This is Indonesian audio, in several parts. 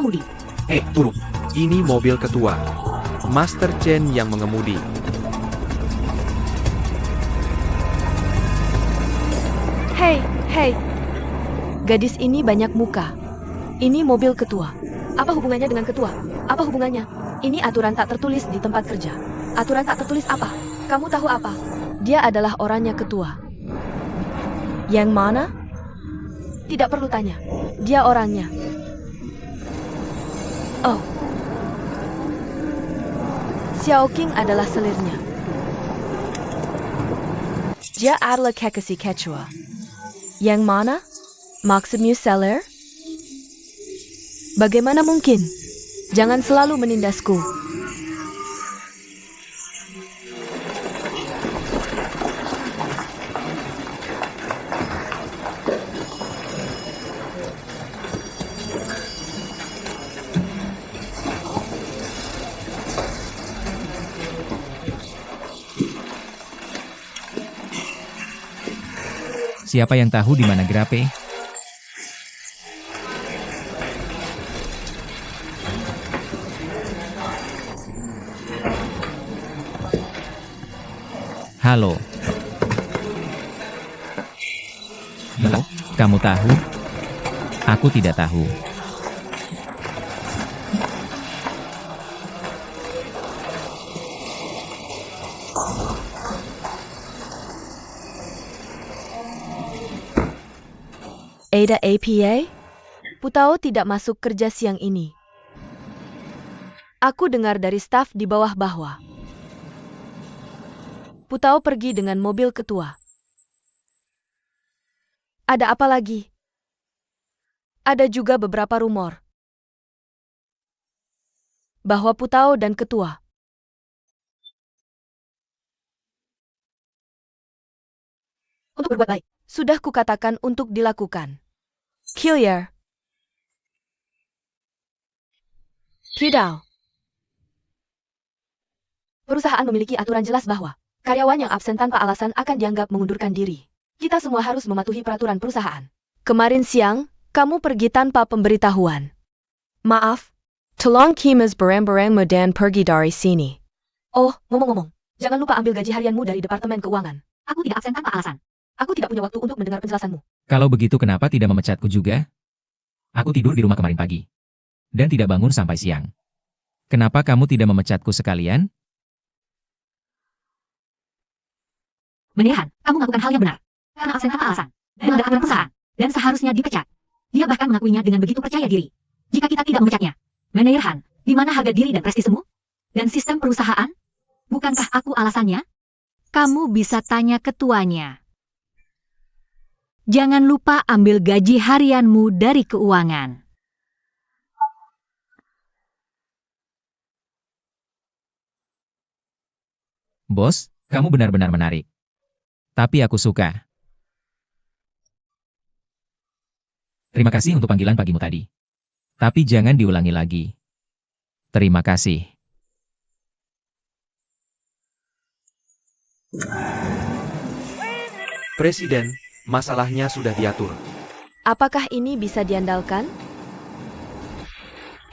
pengemudi. Turun. Ini mobil ketua. Master Chen yang mengemudi. Hei. Gadis ini banyak muka. Ini mobil ketua. Apa hubungannya dengan ketua? Apa hubungannya? Ini aturan tak tertulis di tempat kerja. Aturan tak tertulis apa? Kamu tahu apa? Dia adalah orangnya ketua. Yang mana? Tidak perlu tanya. Dia orangnya. Oh. Xiao Qing adalah selirnya. Dia adalah kekasih ketua. Yang mana? Maksudmu selir? Bagaimana mungkin? Jangan selalu menindasku. Siapa yang tahu di mana Grape? Halo. Halo, kamu tahu? Aku tidak tahu. Ada APA? Putao tidak masuk kerja siang ini. Aku dengar dari staf di bawah. Putao pergi dengan mobil ketua. Ada apa lagi? Ada juga beberapa rumor bahwa Putao dan ketua untuk berbuat baik. Sudah kukatakan untuk dilakukan. Kiliar. Kidao. Perusahaan memiliki aturan jelas bahwa karyawan yang absen tanpa alasan akan dianggap mengundurkan diri. Kita semua harus mematuhi peraturan perusahaan. Kemarin siang, kamu pergi tanpa pemberitahuan. Maaf. Tolong kimas barang-barangmu dan pergi dari sini. Oh, ngomong-ngomong. Jangan lupa ambil gaji harianmu dari Departemen Keuangan. Aku tidak absen tanpa alasan. Aku tidak punya waktu untuk mendengar penjelasanmu. Kalau begitu kenapa tidak memecatku juga? Aku tidur di rumah kemarin pagi. Dan tidak bangun sampai siang. Kenapa kamu tidak memecatku sekalian? Manajer, kamu melakukan hal yang benar. Karena absen tanpa alasan. Melanggar aturan perusahaan. Dan seharusnya dipecat. Dia bahkan mengakuinya dengan begitu percaya diri. Jika kita tidak memecatnya. Manajer Han, di mana harga diri dan prestisemu? Dan sistem perusahaan? Bukankah aku alasannya? Kamu bisa tanya ketuanya. Jangan lupa ambil gaji harianmu dari keuangan. Bos, kamu benar-benar menarik. Tapi aku suka. Terima kasih untuk panggilan pagimu tadi. Tapi jangan diulangi lagi. Terima kasih. Presiden, masalahnya sudah diatur. Apakah ini bisa diandalkan?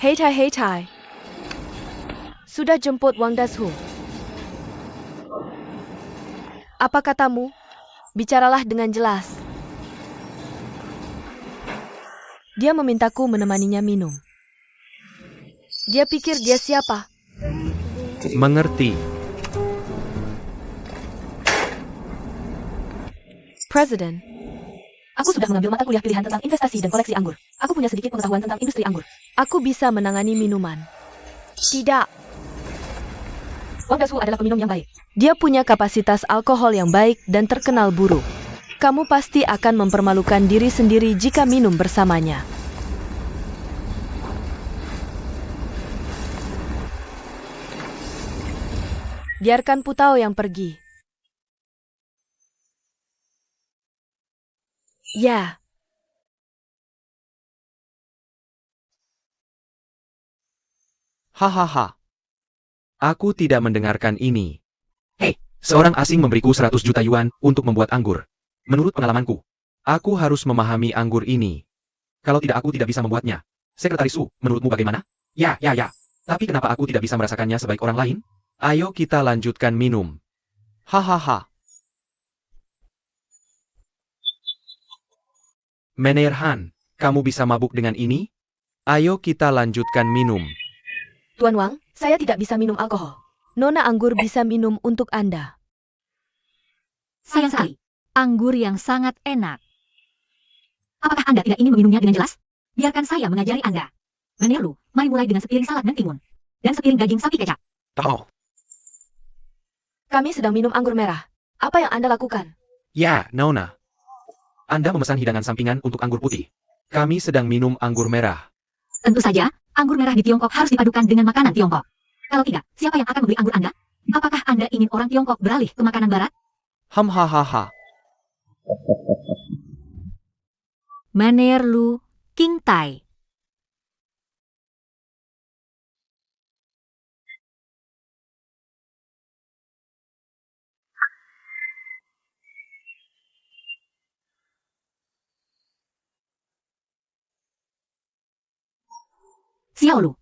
Hei Tai. Sudah jemput Wang Dashu. Apa katamu? Bicaralah dengan jelas. Dia memintaku menemaninya minum. Dia pikir dia siapa? Mengerti. Presiden. Aku sudah mengambil mata kuliah pilihan tentang investasi dan koleksi anggur. Aku punya sedikit pengetahuan tentang industri anggur. Aku bisa menangani minuman. Tidak. Wang Dashu adalah peminum yang baik. Dia punya kapasitas alkohol yang baik dan terkenal buruk. Kamu pasti akan mempermalukan diri sendiri jika minum bersamanya. Biarkan Putao yang pergi. Ya. Hahaha. Aku tidak mendengarkan ini. Seorang asing memberiku 100 juta yuan untuk membuat anggur. Menurut pengalamanku, aku harus memahami anggur ini. Kalau tidak aku tidak bisa membuatnya. Sekretaris Su, menurutmu bagaimana? Ya. Tapi kenapa aku tidak bisa merasakannya sebaik orang lain? Ayo kita lanjutkan minum. Hahaha. Meneer Han, kamu bisa mabuk dengan ini? Ayo kita lanjutkan minum. Tuan Wang, saya tidak bisa minum alkohol. Nona anggur bisa minum untuk Anda. Sayang sekali. Anggur yang sangat enak. Apakah Anda tidak ingin meminumnya dengan jelas? Biarkan saya mengajari Anda. Meneer Lu, mari mulai dengan sepiring salad mentimun. Dan sepiring daging sapi kecap. Oh, Kami sedang minum anggur merah. Apa yang Anda lakukan? ya, Nona. Anda memesan hidangan sampingan untuk anggur putih. Kami sedang minum anggur merah. Tentu saja, anggur merah di Tiongkok harus dipadukan dengan makanan Tiongkok. Kalau tidak, siapa yang akan membeli anggur Anda? Apakah Anda ingin orang Tiongkok beralih ke makanan barat? Hahaha. Meneer Lu, King Tai. Xiao Lu,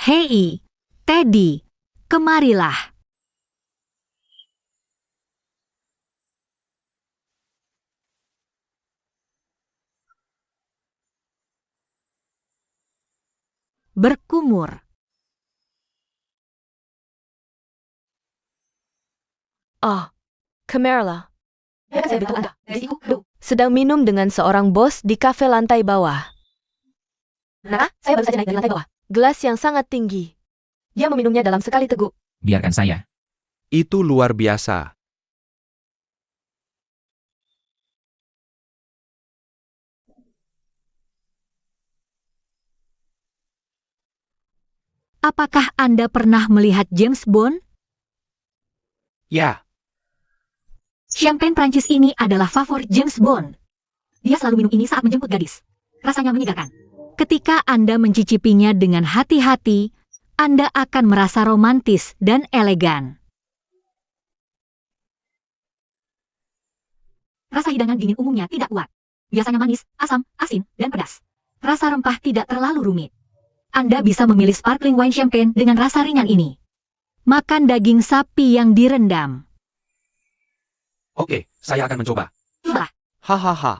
Hei, Teddy, kemarilah. Berkumur. Oh, Camarilla. biarkan saya beritahu Anda. Gadis itu, Sedang minum dengan seorang bos di kafe lantai bawah. Nah, saya baru saja naik dari lantai bawah. Gelas yang sangat tinggi. Dia meminumnya dalam sekali teguk. Biarkan saya. Itu luar biasa. Apakah Anda pernah melihat James Bond? Ya, Champagne Prancis ini adalah favorit James Bond. Dia selalu minum ini saat menjemput gadis. Rasanya menyegarkan. Ketika Anda mencicipinya dengan hati-hati, Anda akan merasa romantis dan elegan. Rasa hidangan dingin umumnya tidak kuat. Biasanya manis, asam, asin, dan pedas. Rasa rempah tidak terlalu rumit. Anda bisa memilih sparkling wine champagne dengan rasa ringan ini. Makan daging sapi yang direndam. oke, saya akan mencoba. Cobalah. Hahaha.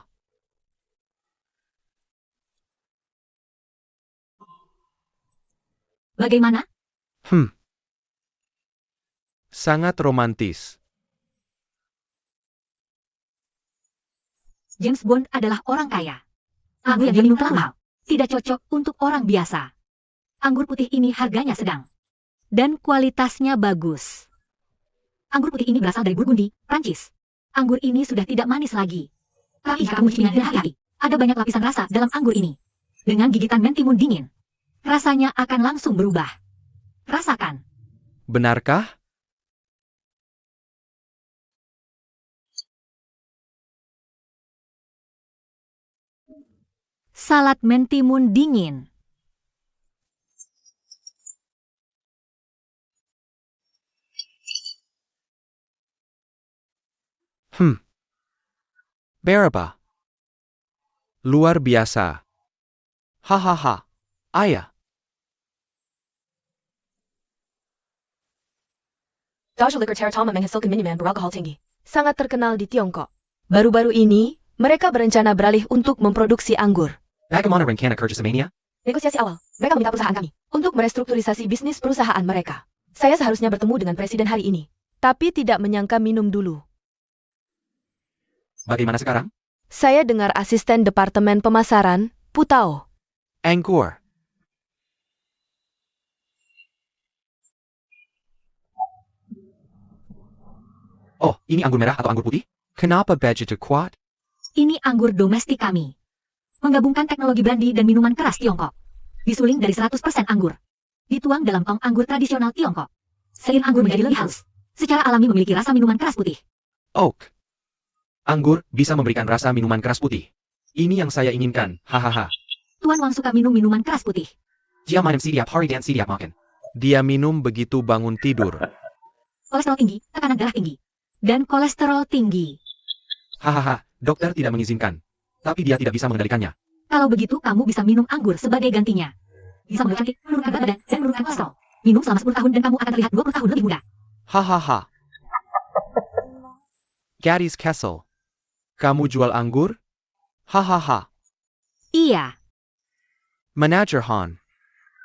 Bagaimana? Sangat romantis. James Bond adalah orang kaya. Anggur yang dia minum terlalu mahal. Tidak cocok untuk orang biasa. Anggur putih ini harganya sedang. Dan kualitasnya bagus. Anggur putih ini berasal dari Burgundy, Prancis. Anggur ini sudah tidak manis lagi. Tapi jika kamu mencicipinya dengan hati-hati, ada banyak lapisan rasa dalam anggur ini. Dengan gigitan mentimun dingin, rasanya akan langsung berubah. Rasakan. Benarkah? Salad mentimun dingin. Berapa? Luar biasa. Hahaha. Ayah. Sangat terkenal di Tiongkok. Baru-baru ini, mereka berencana beralih untuk memproduksi anggur. Bagaimana rencana kerjasamanya? Negosiasi awal, mereka meminta perusahaan kami untuk merestrukturisasi bisnis perusahaan mereka. Saya seharusnya bertemu dengan presiden hari ini, tapi tidak menyangka minum dulu. Bagaimana sekarang? Saya dengar asisten departemen pemasaran, Putao. Anggur. Oh, ini anggur merah atau anggur putih? Kenapa begitu kuat? Ini anggur domestik kami. Menggabungkan teknologi brandy dan minuman keras Tiongkok. Disuling dari 100% anggur. Dituang dalam tong anggur tradisional Tiongkok. Seiring anggur menjadi lebih halus. Secara alami memiliki rasa minuman keras putih. Oak. Anggur bisa memberikan rasa minuman keras putih. Ini yang saya inginkan, hahaha. Tuan Wang suka minum minuman keras putih. Dia minum setiap hari dan setiap makan. Dia minum begitu bangun tidur. Kolesterol tinggi, tekanan darah tinggi. Dan kolesterol tinggi. Hahaha, dokter tidak mengizinkan. Tapi dia tidak bisa mengendalikannya. Kalau begitu kamu bisa minum anggur sebagai gantinya. bisa membuat cantik, menurunkan berat badan, dan menurunkan kolesterol. Minum selama 10 tahun dan kamu akan terlihat 20 tahun lebih muda. Hahaha. Gadis Castle. Kamu jual anggur? Hahaha. Iya, Manager Han.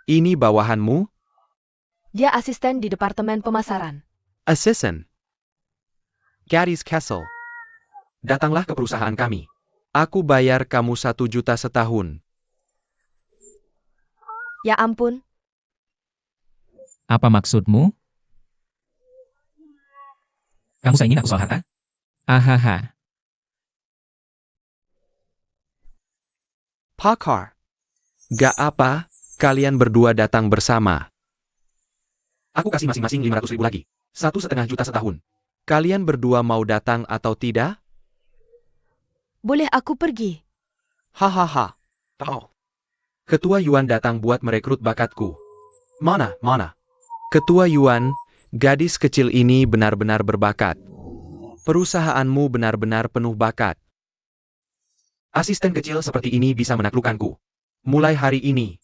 Ini bawahanmu? Dia asisten di Departemen Pemasaran. Assistant. Gadis Castle. Datanglah ke perusahaan kami. Aku bayar kamu 1 juta setahun. Ya ampun, Apa maksudmu? Kamu ingin aku soal harta? Ahaha. Pakar. Gak apa, kalian berdua datang bersama. Aku kasih masing-masing 500.000 lagi. 1,5 juta setahun. Kalian berdua mau datang atau tidak? boleh aku pergi? Hahaha. Oh. Ketua Yuan datang buat merekrut bakatku. Mana? Ketua Yuan, gadis kecil ini benar-benar berbakat. Perusahaanmu benar-benar penuh bakat. Asisten kecil seperti ini bisa menaklukkanku. Mulai hari ini,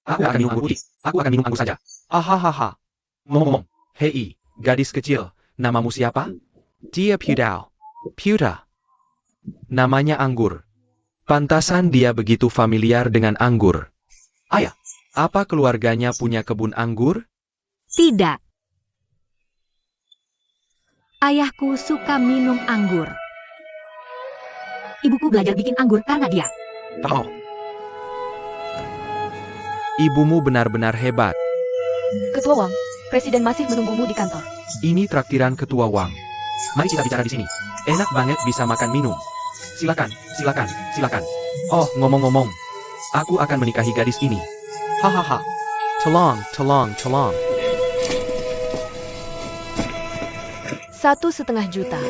aku akan minum anggur putih. Aku akan minum anggur saja. Ahahaha. Ngomong-ngomong, hei, gadis kecil, namamu siapa? Dia Pudao. Puda. Namanya anggur. Pantasan dia begitu familiar dengan anggur. Ayah, apa keluarganya punya kebun anggur? tidak. Ayahku suka minum anggur. Ibuku belajar bikin anggur karena dia. Oh. Ibumu benar-benar hebat. Ketua Wang, Presiden masih menunggumu di kantor. Ini traktiran Ketua Wang. Mari kita bicara di sini. Enak banget bisa makan minum. Silakan. Oh, ngomong-ngomong. Aku akan menikahi gadis ini. Hahaha. Tolong. 1,5 juta.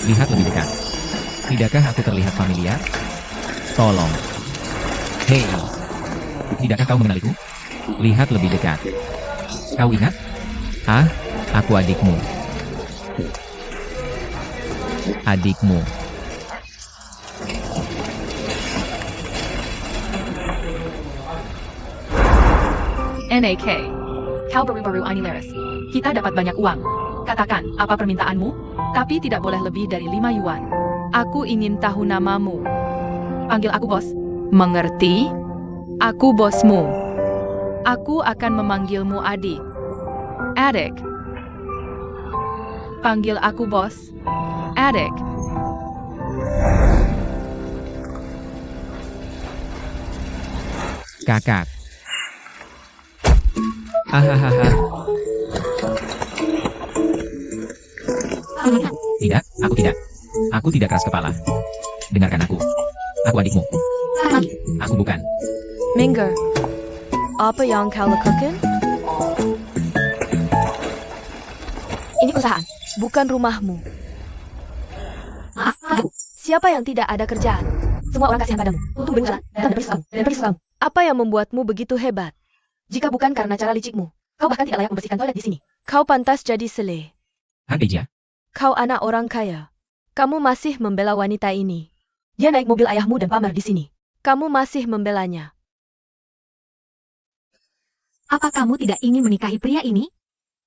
Lihat lebih dekat. Tidakkah aku terlihat familiar? Tolong. Hei. Tidakkah kau mengenaliku? Lihat lebih dekat. Kau ingat? Ah, aku adikmu. Adikmu. NAK. Kau baru-baru ini Laris. Kita dapat banyak uang. Katakan, apa permintaanmu? Tapi tidak boleh lebih dari 5 yuan. Aku ingin tahu namamu. Panggil aku bos. Mengerti? Aku bosmu. Aku akan memanggilmu adik. Adik. Panggil aku bos. Adik. Kakak. Ahahaha. Tidak, aku tidak. Aku tidak keras kepala. Dengarkan aku. Aku adikmu. Aku bukan. Minger. Apa yang kau lakukan? Ini perusahaan, bukan rumahmu. Maaf, Bu. Siapa yang tidak ada kerjaan? Semua orang kasihan padamu. Untung berusaha dan pergi kamu. Apa yang membuatmu begitu hebat? Jika bukan karena cara licikmu, kau bahkan tidak layak membersihkan toilet di sini. Kau pantas jadi sele. Hanteja. Kau anak orang kaya. Kamu masih membela wanita ini. Dia naik mobil ayahmu dan pamer di sini. Kamu masih membelanya. Apa kamu tidak ingin menikahi pria ini?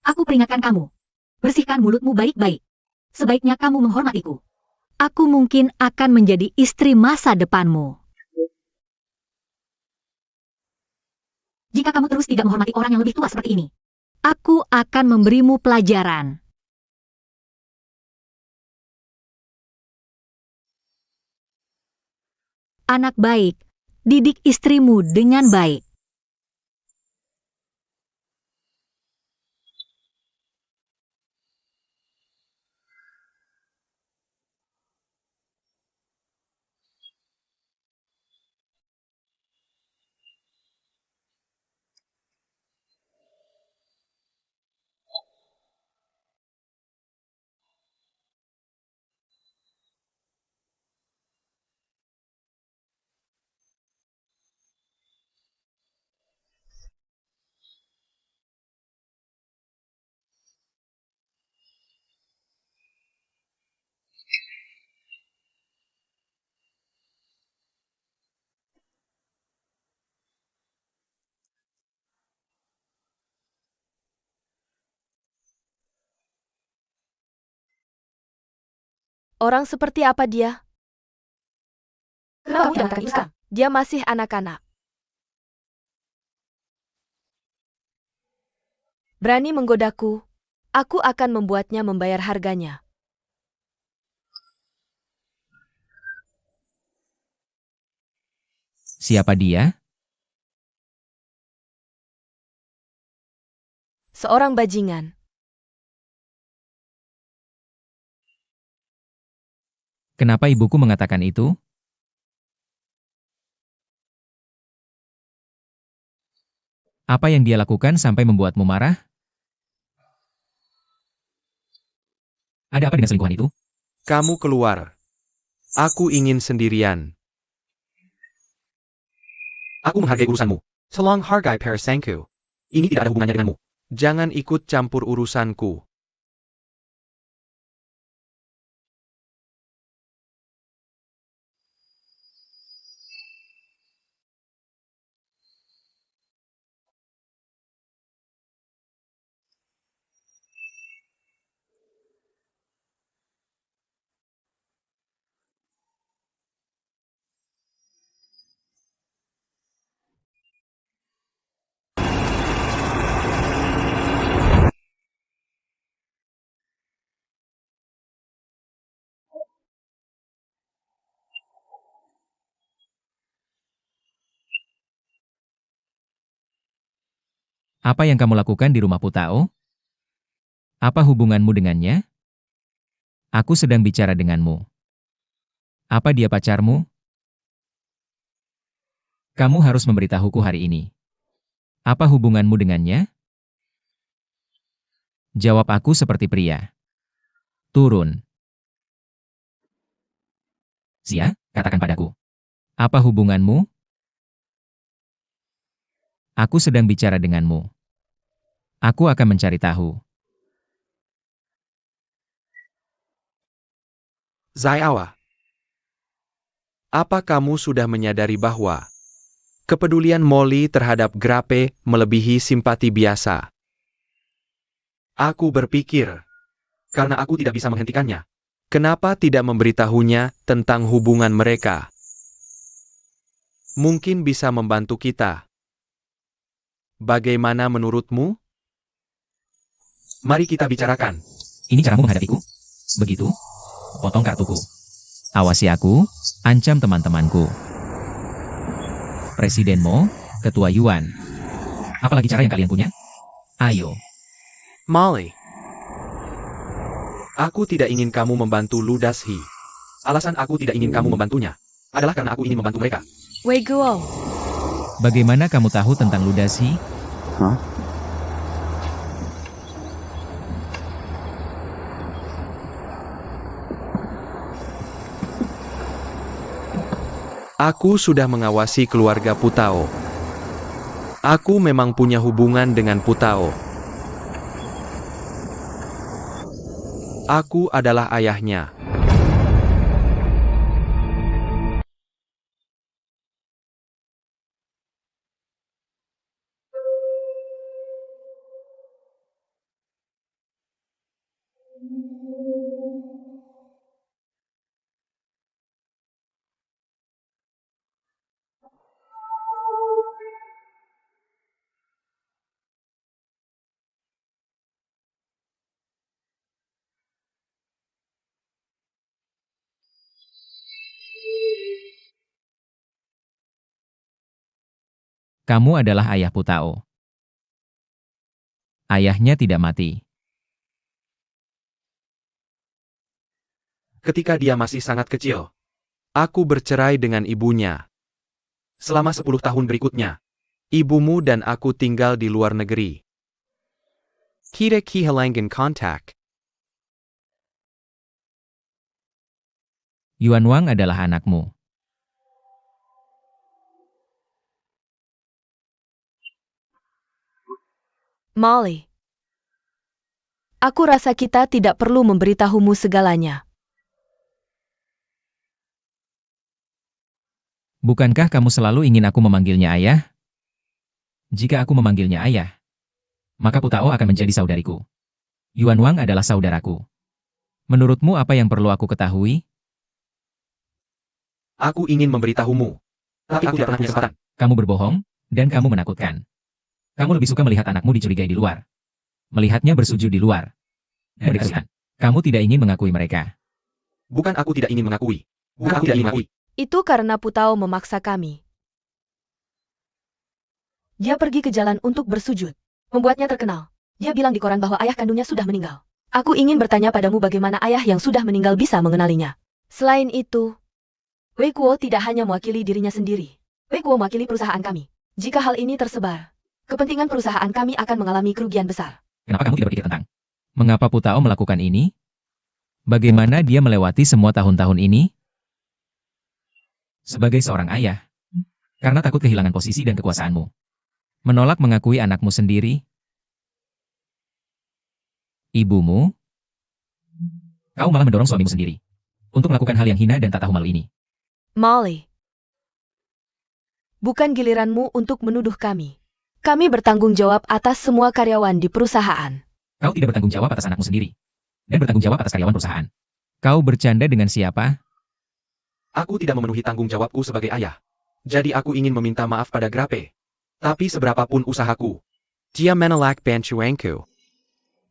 Aku peringatkan kamu. Bersihkan mulutmu baik-baik. Sebaiknya kamu menghormatiku. Aku mungkin akan menjadi istri masa depanmu. Jika kamu terus tidak menghormati orang yang lebih tua seperti ini, Aku akan memberimu pelajaran. Anak baik, didik istrimu dengan baik. Orang seperti apa dia? Kenapa kamu tidak mengatakan itu sekarang? Dia masih anak-anak. Berani menggodaku, aku akan membuatnya membayar harganya. Siapa dia? Seorang bajingan. Kenapa ibuku mengatakan itu? Apa yang dia lakukan sampai membuatmu marah? Ada apa dengan selingkuhan itu? Kamu keluar. Aku ingin sendirian. Aku menghargai urusanmu. Tolong hargai perasangku. Ini tidak ada hubungannya denganmu. Jangan ikut campur urusanku. Apa yang kamu lakukan di rumah Putao? Apa hubunganmu dengannya? Aku sedang bicara denganmu. Apa dia pacarmu? Kamu harus memberitahuku hari ini. Apa hubunganmu dengannya? Jawab aku seperti pria. Turun. Sia, katakan padaku. Apa hubunganmu? Aku sedang bicara denganmu. Aku akan mencari tahu. Zaiawa. Apa kamu sudah menyadari bahwa kepedulian Molly terhadap Grape melebihi simpati biasa? Aku berpikir, Karena aku tidak bisa menghentikannya. kenapa tidak memberitahunya tentang hubungan mereka? Mungkin bisa membantu kita. Bagaimana menurutmu? Mari kita bicarakan. Ini caramu menghadapiku? Begitu? Potong kartuku. Awasi aku, ancam teman-temanku. Presiden Mo, Ketua Yuan. Apalagi cara yang kalian punya? Ayo. Molly. Aku tidak ingin kamu membantu Ludashi. Alasan aku tidak ingin kamu membantunya adalah karena aku ingin membantu mereka. Wei Guo, Bagaimana kamu tahu tentang Ludashi? Aku sudah mengawasi keluarga Putao. Aku memang punya hubungan dengan Putao. Aku adalah ayahnya. Kamu adalah ayah Putao. Ayahnya tidak mati. Ketika dia masih sangat kecil, Aku bercerai dengan ibunya. selama 10 tahun berikutnya, Ibumu dan aku tinggal di luar negeri. Kita kehilangan kontak. Yuan Wang adalah anakmu. Molly. Aku rasa kita tidak perlu memberitahumu segalanya. Bukankah kamu selalu ingin aku memanggilnya ayah? Jika aku memanggilnya ayah, maka Putao akan menjadi saudariku. Yuan Wang adalah saudaraku. Menurutmu apa yang perlu aku ketahui? Aku ingin memberitahumu. Tapi aku tidak pernah punya kesempatan. Kamu berbohong, dan kamu menakutkan. Kamu lebih suka melihat anakmu dicurigai di luar. Melihatnya bersujud di luar. Dan berkesulitan. Kamu tidak ingin mengakui mereka. Bukan aku tidak ingin mengakui. Bukan aku tidak ingin mengakui. Itu karena Putao memaksa kami. Dia pergi ke jalan untuk bersujud. Membuatnya terkenal. Dia bilang di koran bahwa ayah kandungnya sudah meninggal. Aku ingin bertanya padamu bagaimana ayah yang sudah meninggal bisa mengenalinya. Selain itu, Wei Guo tidak hanya mewakili dirinya sendiri. Wei Guo mewakili perusahaan kami. Jika hal ini tersebar, kepentingan perusahaan kami akan mengalami kerugian besar. Kenapa kamu tidak berpikir tentang mengapa Putao melakukan ini? Bagaimana dia melewati semua tahun-tahun ini? Sebagai seorang ayah, karena takut kehilangan posisi dan kekuasaanmu. Menolak mengakui anakmu sendiri. Ibumu? Kau malah mendorong suamimu sendiri untuk melakukan hal yang hina dan tak tahu malu ini. Molly, bukan giliranmu untuk menuduh kami. Kami bertanggung jawab atas semua karyawan di perusahaan. Kau tidak bertanggung jawab atas anakmu sendiri. Dan bertanggung jawab atas karyawan perusahaan. Kau bercanda dengan siapa? Aku tidak memenuhi tanggung jawabku sebagai ayah. Jadi aku ingin meminta maaf pada Grape. Tapi seberapapun usahaku, dia menolak bantuanku.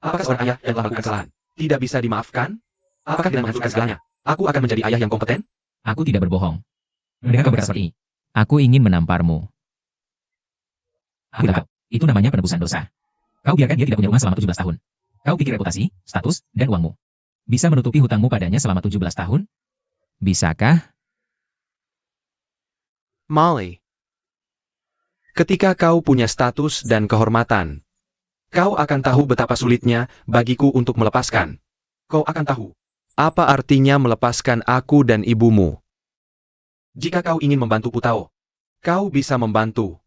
Apakah seorang ayah yang telah melakukan kesalahan tidak bisa dimaafkan? Apakah dengan menghancurkan segalanya, aku akan menjadi ayah yang kompeten? Aku tidak berbohong. Mendengar kau berkata seperti ini, aku ingin menamparmu. Aku tahu, itu namanya penebusan dosa. Kau biarkan dia tidak punya rumah selama 17 tahun. Kau pikir reputasi, status, dan uangmu bisa menutupi hutangmu padanya selama 17 tahun? Bisakah? Molly, ketika kau punya status dan kehormatan, kau akan tahu betapa sulitnya bagiku untuk melepaskan. Kau akan tahu apa artinya melepaskan aku dan ibumu. Jika kau ingin membantu Putao, kau bisa membantu.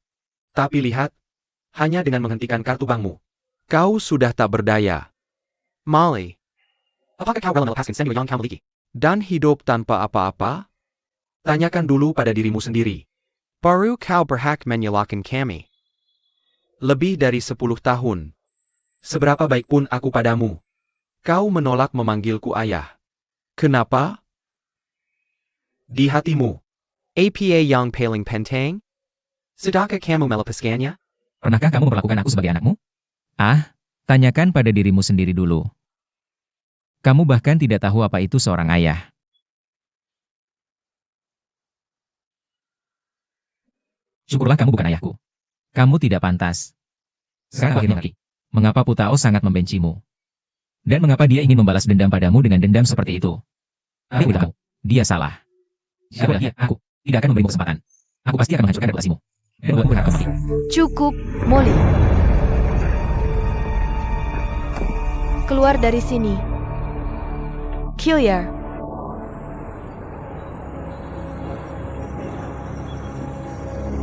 Tapi lihat, hanya dengan menghentikan kartu bankmu, kau sudah tak berdaya. Molly, apakah kau rela melepaskan senior yang kau miliki dan hidup tanpa apa-apa? Tanyakan dulu pada dirimu sendiri. Baru kau berhak menyalahkan kami. Lebih dari 10 tahun. Seberapa baik pun aku padamu, kau menolak memanggilku ayah. Kenapa? Di hatimu, apa yang paling penting? Sudahkah kamu melepaskannya? Pernahkah kamu memperlakukan aku sebagai anakmu? Tanyakan pada dirimu sendiri dulu. Kamu bahkan tidak tahu apa itu seorang ayah. Syukurlah kamu bukan ayahku. Kamu tidak pantas. Sekarang akhirnya mengerti mengapa Putao sangat membencimu. Dan mengapa dia ingin membalas dendam padamu dengan dendam seperti itu. Tapi kamu, dia salah. Siapa dia? Aku tidak akan memberimu kesempatan. Aku pasti akan menghancurkan reputasimu. Dan buatmu berhak mati. Cukup, Molly. Keluar dari sini. Killier.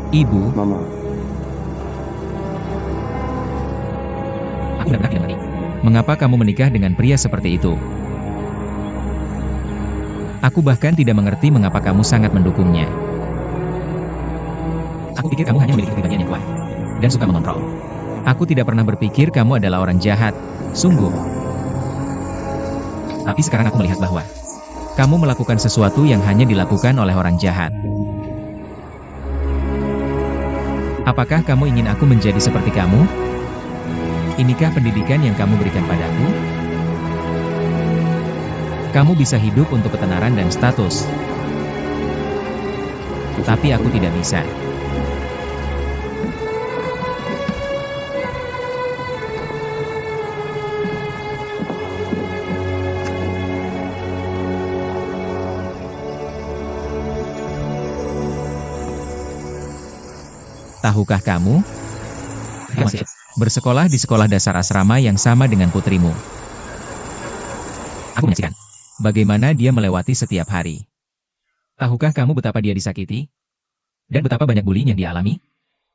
Ibu, Mama, aku benar-benar tidak mengerti. Mengapa kamu menikah dengan pria seperti itu? Aku bahkan tidak mengerti mengapa kamu sangat mendukungnya. Aku pikir kamu hanya memiliki kepribadian yang kuat dan suka mengontrol. Aku tidak pernah berpikir kamu adalah orang jahat, sungguh. Tapi sekarang aku melihat bahwa kamu melakukan sesuatu yang hanya dilakukan oleh orang jahat. Apakah kamu ingin aku menjadi seperti kamu? Inikah pendidikan yang kamu berikan padaku? Kamu bisa hidup untuk ketenaran dan status. Tapi aku tidak bisa. Tahukah kamu? Bersekolah di sekolah dasar asrama yang sama dengan putrimu. Aku menyaksikan bagaimana dia melewati setiap hari. Tahukah kamu betapa dia disakiti? Dan betapa banyak bullying yang dia alami?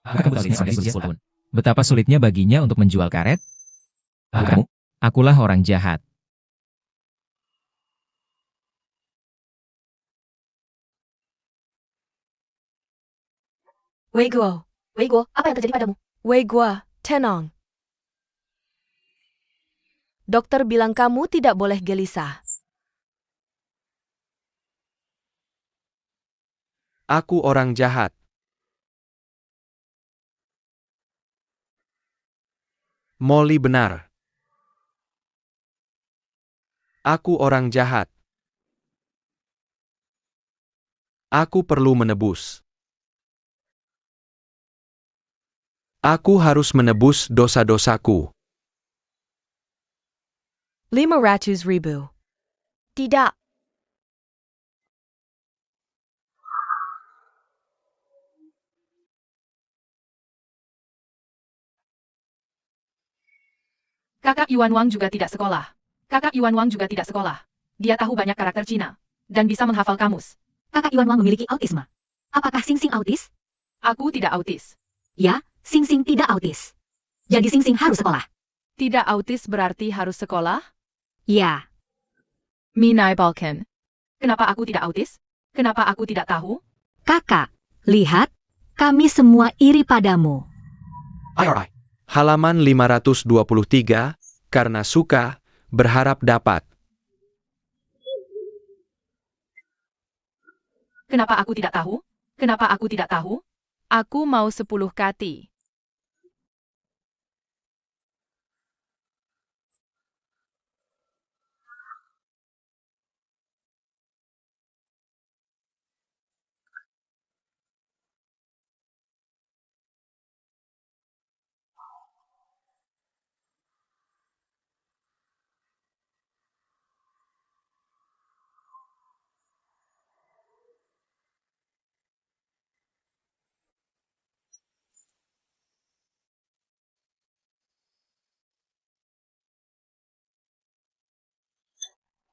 Apakah kamu tahu sampai usia 10 tahun? Betapa sulitnya baginya untuk menjual karet? Kamu? Akulah orang jahat. Wei Guo. Wei Guo, apa yang terjadi padamu? Wei Guo, tenang. Dokter bilang kamu tidak boleh gelisah. Aku orang jahat. Molly benar. Aku orang jahat. Aku perlu menebus. Aku harus menebus dosa-dosaku. 500,000. Tidak. Kakak Yuan Wang juga tidak sekolah. Kakak Yuan Wang juga tidak sekolah. Dia tahu banyak karakter Cina. Dan bisa menghafal kamus. Kakak Yuan Wang memiliki autisme. Apakah Sing Sing autis? Aku tidak autis. Ya, Sing Sing tidak autis. Jadi Sing Sing harus sekolah. Tidak autis berarti harus sekolah? Ya, Minai Balkan. Kenapa aku tidak autis? Kenapa aku tidak tahu? kakak, lihat, kami semua iri padamu. IRI. Halaman 523, karena suka, berharap dapat. Kenapa aku tidak tahu? Kenapa aku tidak tahu? Aku mau 10 kati.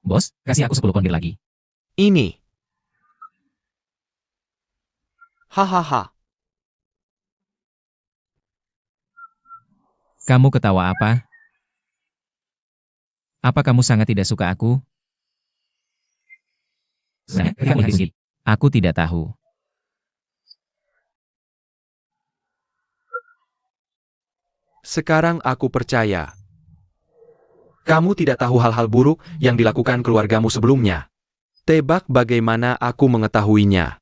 Bos, kasih aku 10 kondir lagi. Ini. Hahaha. Kamu ketawa apa? Apa kamu sangat tidak suka aku? Aku tidak tahu. Sekarang aku percaya. Kamu tidak tahu hal-hal buruk yang dilakukan keluargamu sebelumnya. Tebak bagaimana aku mengetahuinya.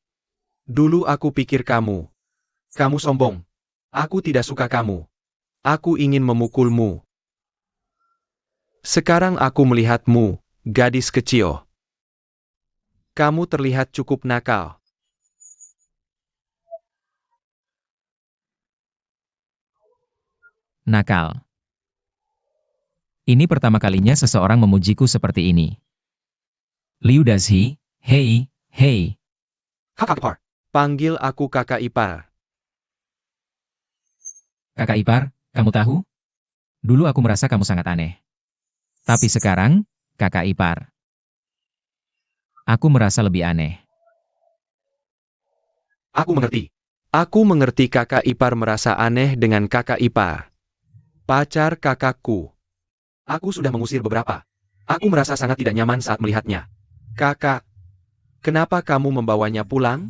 Dulu aku pikir kamu sombong. Aku tidak suka kamu. Aku ingin memukulmu. Sekarang aku melihatmu, gadis kecil. Kamu terlihat cukup nakal. Nakal. Ini pertama kalinya seseorang memujiku seperti ini. Liu Dashi, hei, hei. Kakak ipar. Panggil aku kakak ipar. Kakak ipar, kamu tahu? Dulu aku merasa kamu sangat aneh. Tapi sekarang, kakak ipar. Aku merasa lebih aneh. Aku mengerti. Aku mengerti kakak ipar merasa aneh dengan kakak ipar. Pacar kakakku. Aku sudah mengusir beberapa. Aku merasa sangat tidak nyaman saat melihatnya. Kakak, kenapa kamu membawanya pulang?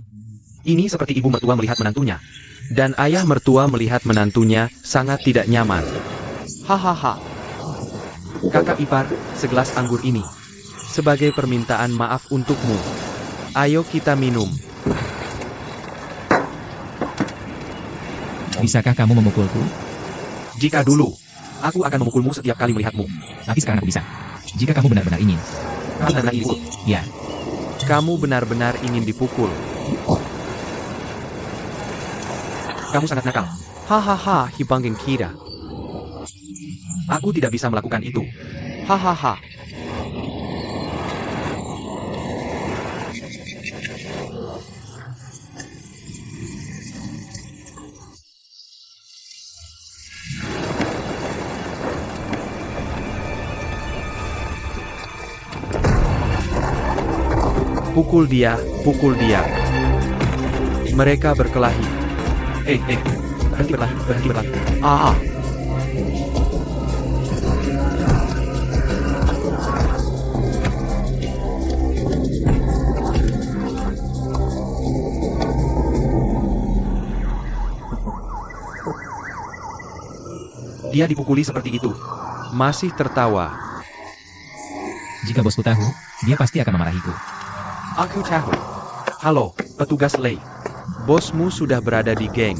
Ini seperti ibu mertua melihat menantunya. Dan ayah mertua melihat menantunya sangat tidak nyaman. Hahaha. Kakak ipar, segelas anggur ini. Sebagai permintaan maaf untukmu. Ayo kita minum. Bisakah kamu memukulku? Jika dulu, aku akan memukulmu setiap kali melihatmu. Tapi sekarang aku bisa. Jika kamu benar-benar ingin. Kamu benar-benar ingin dipukul. Ya, Kamu benar-benar ingin dipukul. Kamu sangat nakal. Hahaha, Hibanggeng Kira. Aku tidak bisa melakukan itu. Hahaha. Pukul dia, pukul dia. Mereka berkelahi. Berhenti berlari, berhenti berlari. Ah, Dia dipukuli seperti itu. masih tertawa. jika bosku tahu, dia pasti akan memarahiku. Aku tahu. Halo, Petugas Lei. Bosmu sudah berada di geng.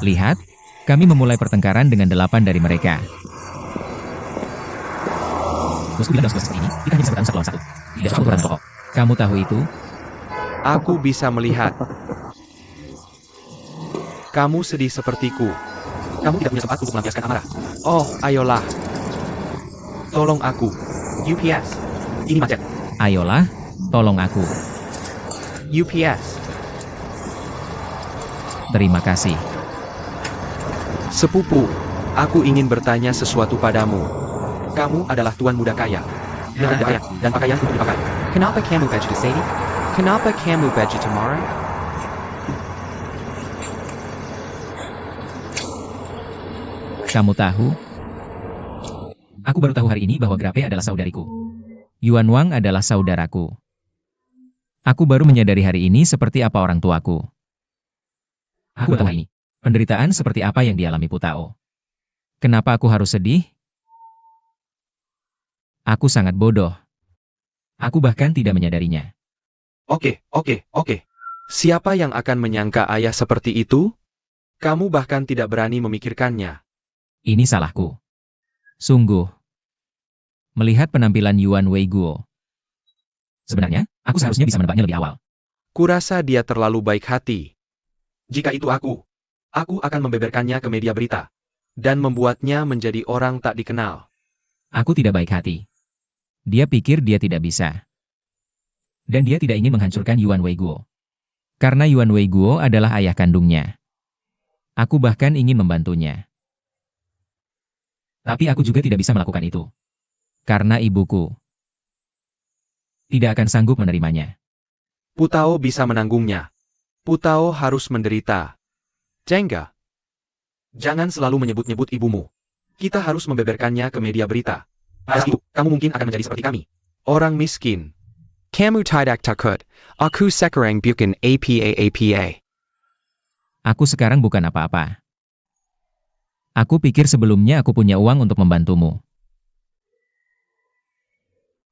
Lihat, kami memulai pertengkaran dengan 8 dari mereka. Bosku bilang dalam situasi ini, kita hanya bisa bertarung 1 lawan 1. Tidak soal ukuran pokok. Kamu tahu itu? Aku bisa melihat. Kamu sedih sepertiku. Kamu tidak punya tempat untuk melampiaskan amarah. Oh, ayolah. Tolong aku. UPS. Ini macet. Ayolah, tolong aku. UPS. Terima kasih. Sepupu, aku ingin bertanya sesuatu padamu. Kamu adalah tuan muda kaya. Dengan pakaian dan pakaian untuk dipakai. Kenapa kamu baju Sadie? Kenapa kamu baju Tamara? Kamu tahu? Aku baru tahu hari ini bahwa Grape adalah saudariku. Yuan Wang adalah saudaraku. Aku baru menyadari hari ini seperti apa orang tuaku. Aku tahu ini. Penderitaan seperti apa yang dialami Putao. Kenapa aku harus sedih? Aku sangat bodoh. Aku bahkan tidak menyadarinya. Oke. Siapa yang akan menyangka ayah seperti itu? Kamu bahkan tidak berani memikirkannya. Ini salahku. Sungguh. Melihat penampilan Yuan Weiguo. Sebenarnya, aku seharusnya bisa menebaknya lebih awal. Kurasa dia terlalu baik hati. Jika itu aku akan membeberkannya ke media berita. Dan membuatnya menjadi orang tak dikenal. Aku tidak baik hati. Dia pikir dia tidak bisa. Dan dia tidak ingin menghancurkan Yuan Weiguo. Karena Yuan Weiguo adalah ayah kandungnya. Aku bahkan ingin membantunya. Tapi aku juga tidak bisa melakukan itu. Karena ibuku tidak akan sanggup menerimanya. Putao bisa menanggungnya. Putao harus menderita. Jengga. Jangan selalu menyebut-nyebut ibumu. Kita harus membeberkannya ke media berita. Atas itu, kamu mungkin akan menjadi seperti kami. Orang miskin. Kamu tidak takut. Aku sekarang bukan apa. Aku sekarang bukan apa-apa. Aku pikir sebelumnya aku punya uang untuk membantumu.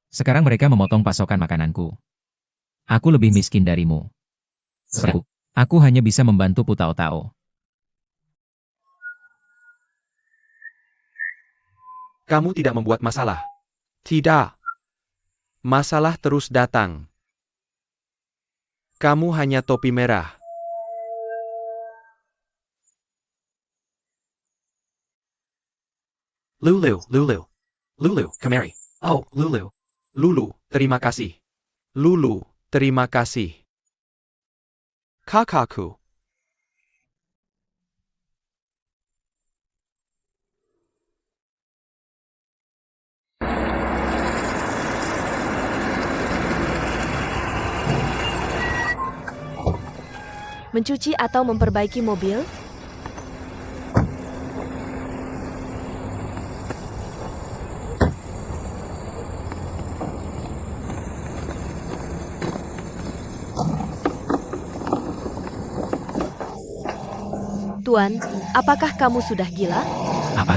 Sekarang mereka memotong pasokan makananku. Aku lebih miskin darimu. Aku hanya bisa membantu Putao Tao. Kamu tidak membuat masalah. Tidak. Masalah terus datang. Kamu hanya topi merah. Lulu, kemari. Oh, Lulu. Lulu, terima kasih. Lulu, terima kasih. Kakakku. Mencuci atau memperbaiki mobil? Tuan, apakah kamu sudah gila? Apa?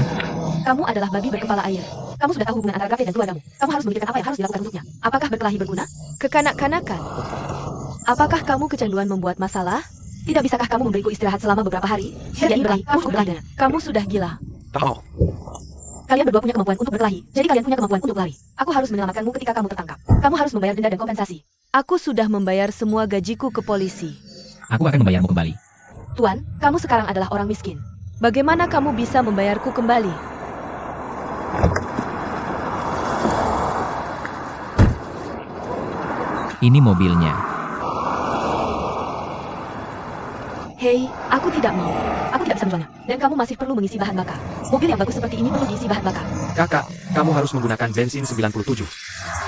Kamu adalah babi berkepala air. Kamu sudah tahu hubungan antara Grape dan keluargamu. Kamu harus memikirkan apa yang harus dilakukan untuknya. Apakah berkelahi berguna? Kekanak-kanakan. Apakah kamu kecanduan membuat masalah? Tidak bisakah kamu memberiku istirahat selama beberapa hari? Jadi berkelahi, kamu berkelahi dengan. Kamu sudah gila. Tahu. Kalian berdua punya kemampuan untuk berkelahi. Jadi kalian punya kemampuan untuk lari. Aku harus menyelamatkanmu ketika kamu tertangkap. Kamu harus membayar denda dan kompensasi. Aku sudah membayar semua gajiku ke polisi. Aku akan membayarmu kembali. Tuan, kamu sekarang adalah orang miskin. Bagaimana kamu bisa membayarku kembali? Ini mobilnya. Hei, aku tidak mau. Aku tidak bisa menjualnya. Dan kamu masih perlu mengisi bahan bakar. Mobil yang bagus seperti ini perlu diisi bahan bakar. Kakak, kamu harus menggunakan bensin 97.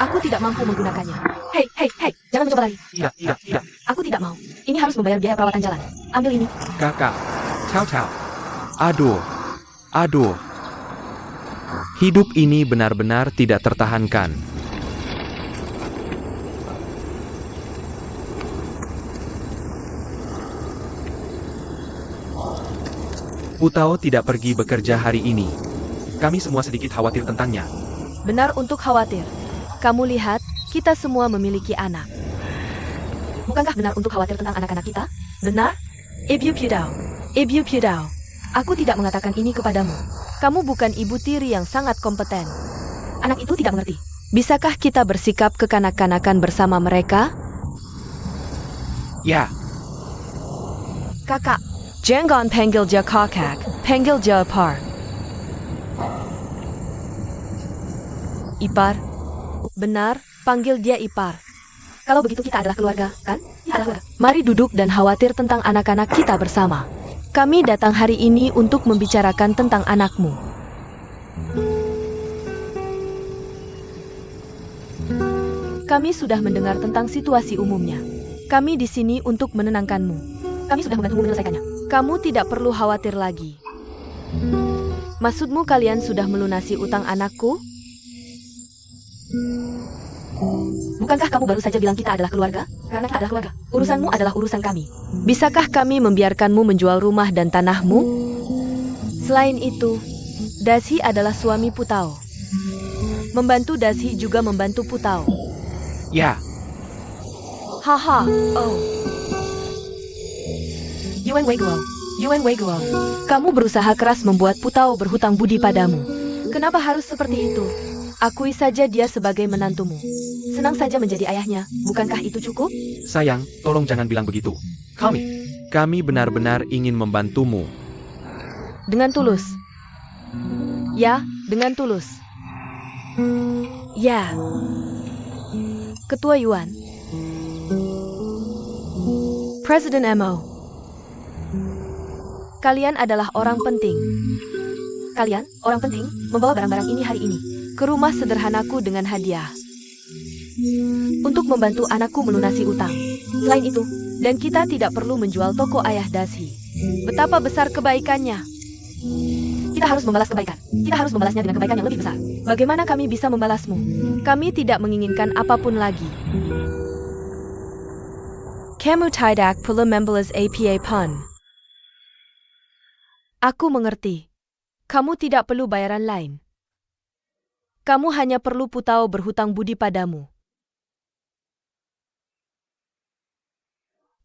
Aku tidak mampu menggunakannya. Hei, jangan mencoba lari. Tidak. Aku tidak mau. Ini harus membayar biaya perawatan jalan. Ambil ini. Kakak. Tahu. Aduh. Hidup ini benar-benar tidak tertahankan. Putao tidak pergi bekerja hari ini. Kami semua sedikit khawatir tentangnya. Benar untuk khawatir. Kamu lihat, kita semua memiliki anak. Bukankah benar untuk khawatir tentang anak-anak kita? Benar? Ibu Pudao. Ibu Pudao. Aku tidak mengatakan ini kepadamu. Kamu bukan ibu tiri yang sangat kompeten. Anak itu tidak mengerti. Bisakah kita bersikap kekanak-kanakan bersama mereka? Ya, Kakak, jangan panggil dia kakak, panggil dia ipar. Ipar? Benar, panggil dia ipar. Kalau begitu kita adalah keluarga, kan? Kita adalah keluarga. Mari duduk dan khawatir tentang anak-anak kita bersama. Kami datang hari ini untuk membicarakan tentang anakmu. Kami sudah mendengar tentang situasi umumnya. Kami di sini untuk menenangkanmu. Kami sudah membantumu menyelesaikannya. Kamu tidak perlu khawatir lagi. Maksudmu kalian sudah melunasi utang anakku? Bukankah kamu baru saja bilang kita adalah keluarga? Karena kita adalah keluarga. Urusanmu adalah urusan kami. Bisakah kami membiarkanmu menjual rumah dan tanahmu? Selain itu, Dashi adalah suami Putao. Membantu Dashi juga membantu Putao. ya, Haha, oh. Yuan Weiguo. Kamu berusaha keras membuat Putao berhutang budi padamu. Kenapa harus seperti itu? Akui saja dia sebagai menantumu. Senang saja menjadi ayahnya, bukankah itu cukup? sayang, tolong jangan bilang begitu. Kami benar-benar ingin membantumu. Dengan tulus. Ya, dengan tulus. Ya. Ketua Yuan. Presiden Mo. Kalian adalah orang penting. Kalian, orang penting, membawa barang-barang ini hari ini ke rumah sederhanaku dengan hadiah. Untuk membantu anakku melunasi utang. Selain itu, dan kita tidak perlu menjual toko ayah Dashi. Betapa besar kebaikannya. Kita harus membalas kebaikan. Kita harus membalasnya dengan kebaikan yang lebih besar. Bagaimana kami bisa membalasmu? Kami tidak menginginkan apapun lagi. Kamu tidak perlu membalas apa pun. Aku mengerti. Kamu tidak perlu bayaran lain. Kamu hanya perlu Putao berhutang budi padamu.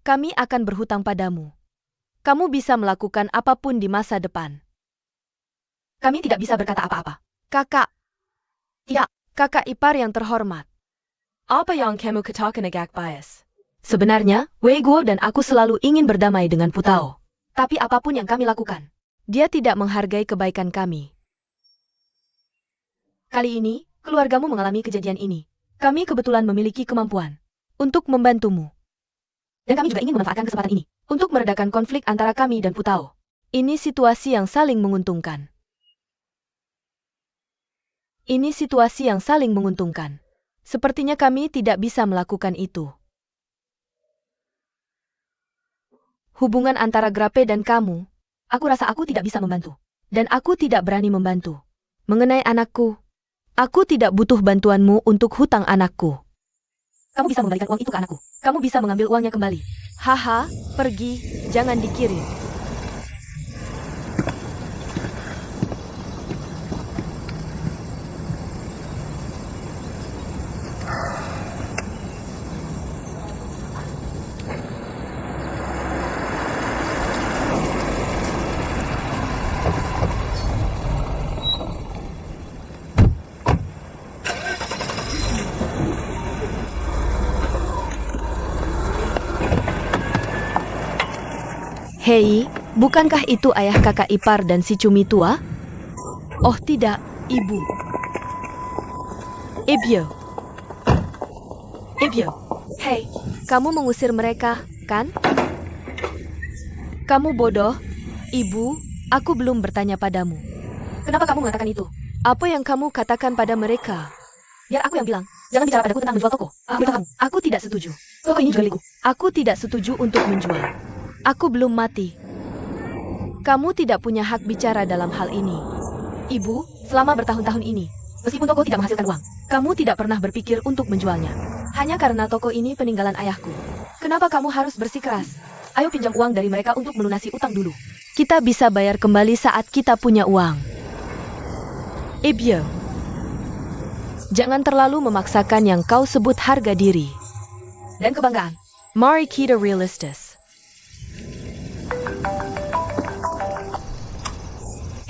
Kami akan berhutang padamu. Kamu bisa melakukan apapun di masa depan. Kami tidak bisa berkata apa-apa. Kakak. Tidak. Kakak ipar yang terhormat. Apa yang kamu katakan agak bias? Sebenarnya, Wei Guo dan aku selalu ingin berdamai dengan Putao. Tapi apapun yang kami lakukan, dia tidak menghargai kebaikan kami. Kali ini, keluargamu mengalami kejadian ini. Kami kebetulan memiliki kemampuan untuk membantumu. Dan kami juga ingin memanfaatkan kesempatan ini untuk meredakan konflik antara kami dan Putao. Ini situasi yang saling menguntungkan. Ini situasi yang saling menguntungkan. Sepertinya kami tidak bisa melakukan itu. Hubungan antara Grape dan kamu, aku rasa aku tidak bisa membantu. Dan aku tidak berani membantu. Mengenai anakku, aku tidak butuh bantuanmu untuk hutang anakku. Kamu bisa membalikan uang itu ke anakku. Kamu bisa mengambil uangnya kembali. Haha, pergi, jangan dikirim. Hei, bukankah itu ayah kakak ipar dan si cumi tua? Oh tidak, ibu. Ibyo. Hei, kamu mengusir mereka, kan? Kamu bodoh. Ibu, aku belum bertanya padamu. Kenapa kamu mengatakan itu? Apa yang kamu katakan pada mereka? Biar aku yang bilang. Jangan bicara padaku tentang menjual toko. Aku tidak setuju. Toko ini juga milikku. Aku tidak setuju untuk menjual. Aku belum mati. Kamu tidak punya hak bicara dalam hal ini. Ibu, selama bertahun-tahun ini, meskipun toko tidak menghasilkan uang, kamu tidak pernah berpikir untuk menjualnya. Hanya karena toko ini peninggalan ayahku. Kenapa kamu harus bersikeras? Ayo pinjam uang dari mereka untuk melunasi utang dulu. Kita bisa bayar kembali saat kita punya uang. Ibyo. Jangan terlalu memaksakan yang kau sebut harga diri. Dan kebanggaan. Mari kita realistis.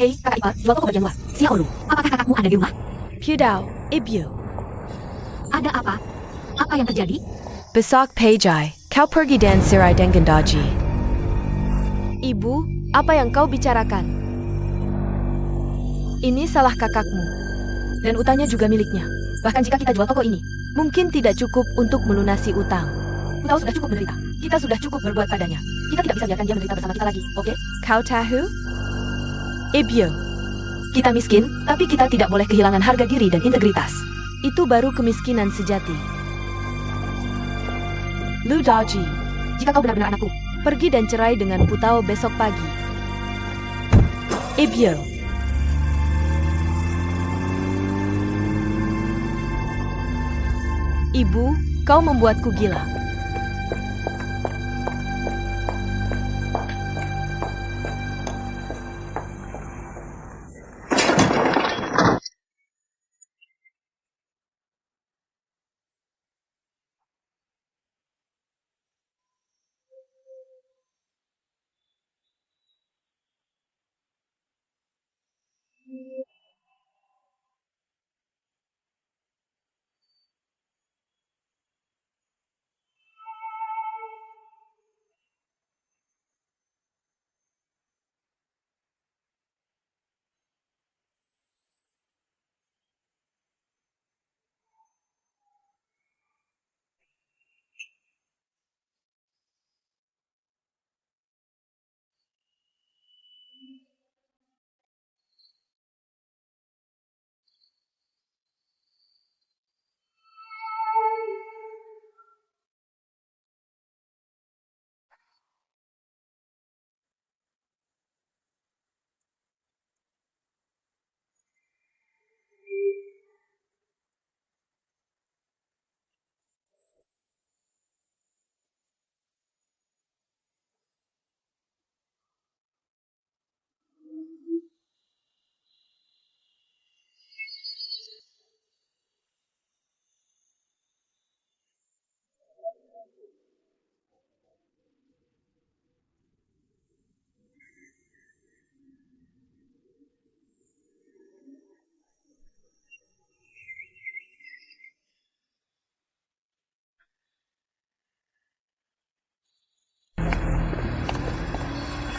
Hei, kakak ipar, jual toko bagian luar. Siap Olu, apakah kakakmu ada di rumah? Pudao, Ibu. Ada apa? Apa yang terjadi? Besok Pejai, kau pergi dan Sirai dengan Daji. Ibu, apa yang kau bicarakan? Ini salah kakakmu. Dan utangnya juga miliknya. Bahkan jika kita jual toko ini, Mungkin tidak cukup untuk melunasi utang. Kau sudah cukup menderita. Kita sudah cukup berbuat padanya. Kita tidak bisa biarkan dia menderita bersama kita lagi, oke? Kau tahu? Ibu, Kita miskin, tapi kita tidak boleh kehilangan harga diri dan integritas. itu baru kemiskinan sejati. Lu Daji, Jika kau benar-benar anakku, pergi dan cerai dengan Putao besok pagi. Ibu, Ibu, kau membuatku gila.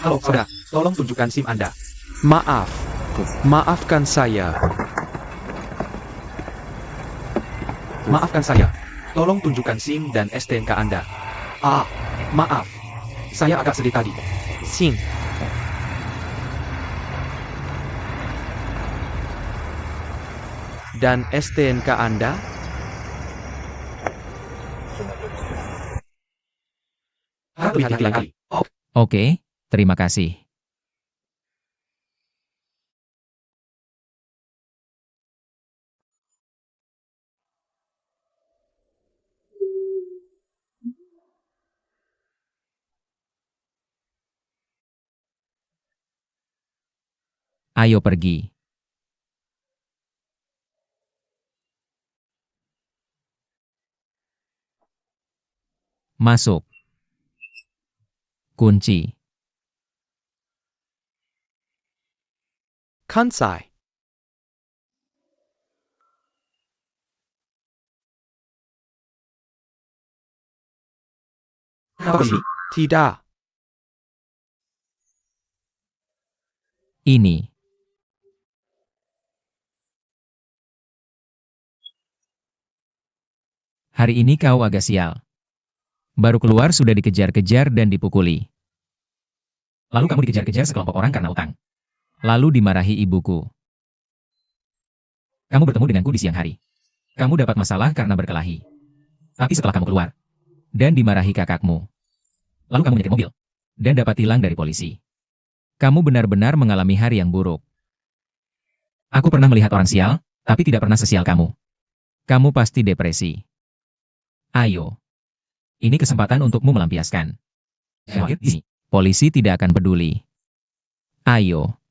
Halo, saudara. Tolong tunjukkan SIM Anda. Maaf. Maafkan saya. Maafkan saya. Tolong tunjukkan SIM dan STNK Anda. Ah, maaf. Saya agak sedih tadi. SIM. Dan STNK Anda? Harap lihat lain kali. Oh, Oke, terima kasih. Ayo pergi. Masuk. Kunci. Kansai. kenapa sih? Tidak. Ini. Hari ini kau agak sial. Baru keluar sudah dikejar-kejar dan dipukuli. Lalu kamu dikejar-kejar sekelompok orang karena utang. Lalu dimarahi ibuku. Kamu bertemu denganku di siang hari. Kamu dapat masalah karena berkelahi. Tapi setelah kamu keluar, dan dimarahi kakakmu. Lalu kamu nyetir mobil, dan dapat tilang dari polisi. Kamu benar-benar mengalami hari yang buruk. Aku pernah melihat orang sial, tapi tidak pernah sesial kamu. Kamu pasti depresi. Ayo. Ini kesempatan untukmu melampiaskan. Polisi tidak akan peduli. Ayo.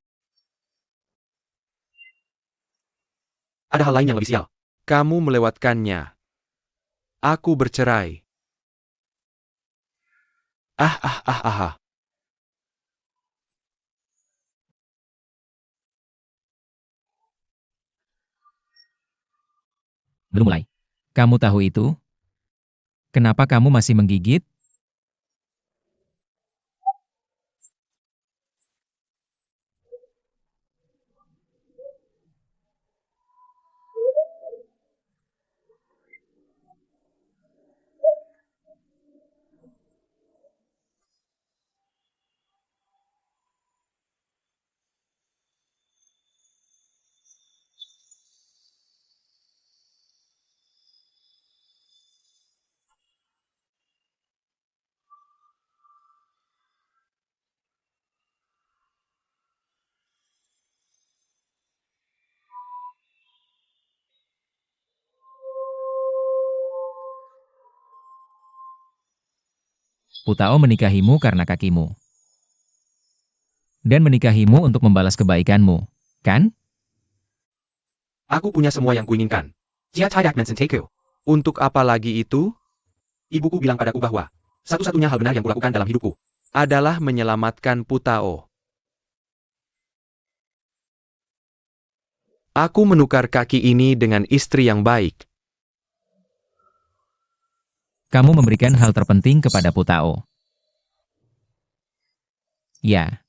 Ada hal lain yang lebih sial. Kamu melewatkannya. Aku bercerai. Ah ah ah ah ah. Belum mulai. Kamu tahu itu? Kenapa kamu masih menggigit? Putao menikahimu karena kakimu. Dan menikahimu untuk membalas kebaikanmu, kan? Aku punya semua yang kuinginkan. Jia tidak mencintai. Untuk apa lagi itu? Ibuku bilang padaku bahwa satu-satunya hal benar yang kulakukan dalam hidupku Adalah menyelamatkan Putao. Aku menukar kaki ini dengan istri yang baik. Kamu memberikan hal terpenting kepada Putao. Ya.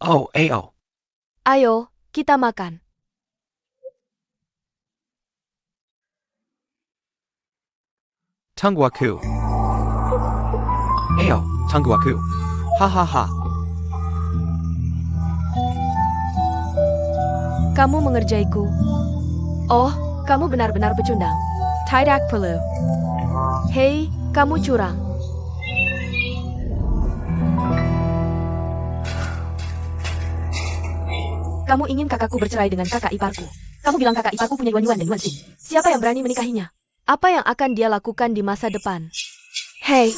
Oh, oh. Ayo, kita makan. Tunggu aku. Tunggu aku. Hahaha. Kamu mengerjaiku. Oh, kamu benar-benar pecundang. Tidak perlu. Hei, kamu curang. Kamu ingin kakakku bercerai dengan kakak iparku. Kamu bilang kakak iparku punya Yuan dan Yuan Xin. Siapa yang berani menikahinya? Apa yang akan dia lakukan di masa depan? Hei,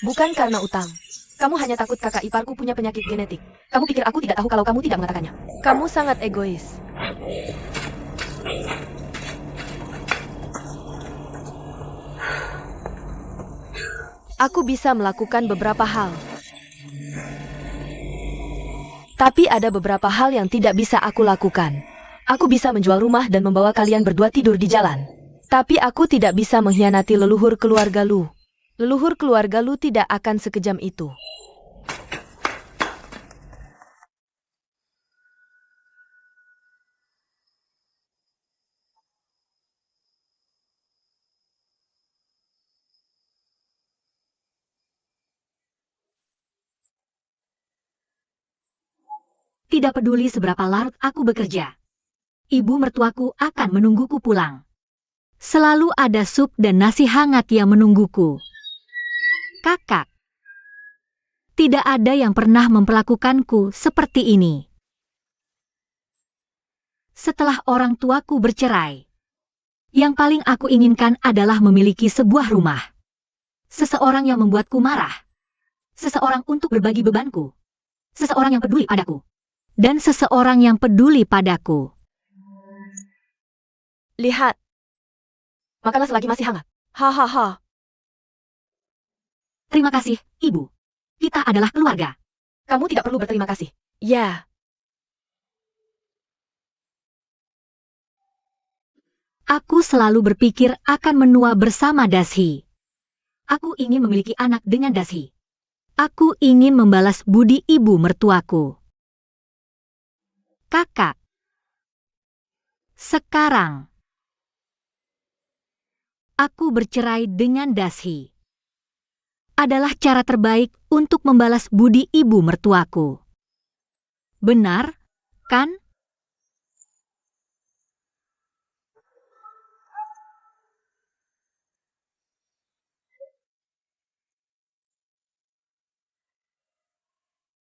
bukan karena utang. Kamu hanya takut kakak iparku punya penyakit genetik. Kamu pikir aku tidak tahu kalau kamu tidak mengatakannya. Kamu sangat egois. Aku bisa melakukan beberapa hal. Tapi ada beberapa hal yang tidak bisa aku lakukan. Aku bisa menjual rumah dan membawa kalian berdua tidur di jalan. Tapi aku tidak bisa mengkhianati leluhur keluarga Lu. Leluhur keluarga Lu tidak akan sekejam itu. Tidak peduli seberapa larut aku bekerja. Ibu mertuaku akan menungguku pulang. Selalu ada sup dan nasi hangat yang menungguku. Kakak. Tidak ada yang pernah memperlakukanku seperti ini. Setelah orang tuaku bercerai, yang paling aku inginkan adalah memiliki sebuah rumah. Seseorang yang membuatku marah. Seseorang untuk berbagi bebanku. Seseorang yang peduli padaku. Dan seseorang yang peduli padaku. Lihat. Makanlah selagi masih hangat. Hahaha. Terima kasih, Ibu. Kita adalah keluarga. Kamu tidak perlu berterima kasih. Ya. Aku selalu berpikir akan menua bersama Dashi. Aku ingin memiliki anak dengan Dashi. Aku ingin membalas budi ibu mertuaku. Kakak. Sekarang. Aku bercerai dengan Dashi. Adalah cara terbaik untuk membalas budi ibu mertuaku. Benar, kan?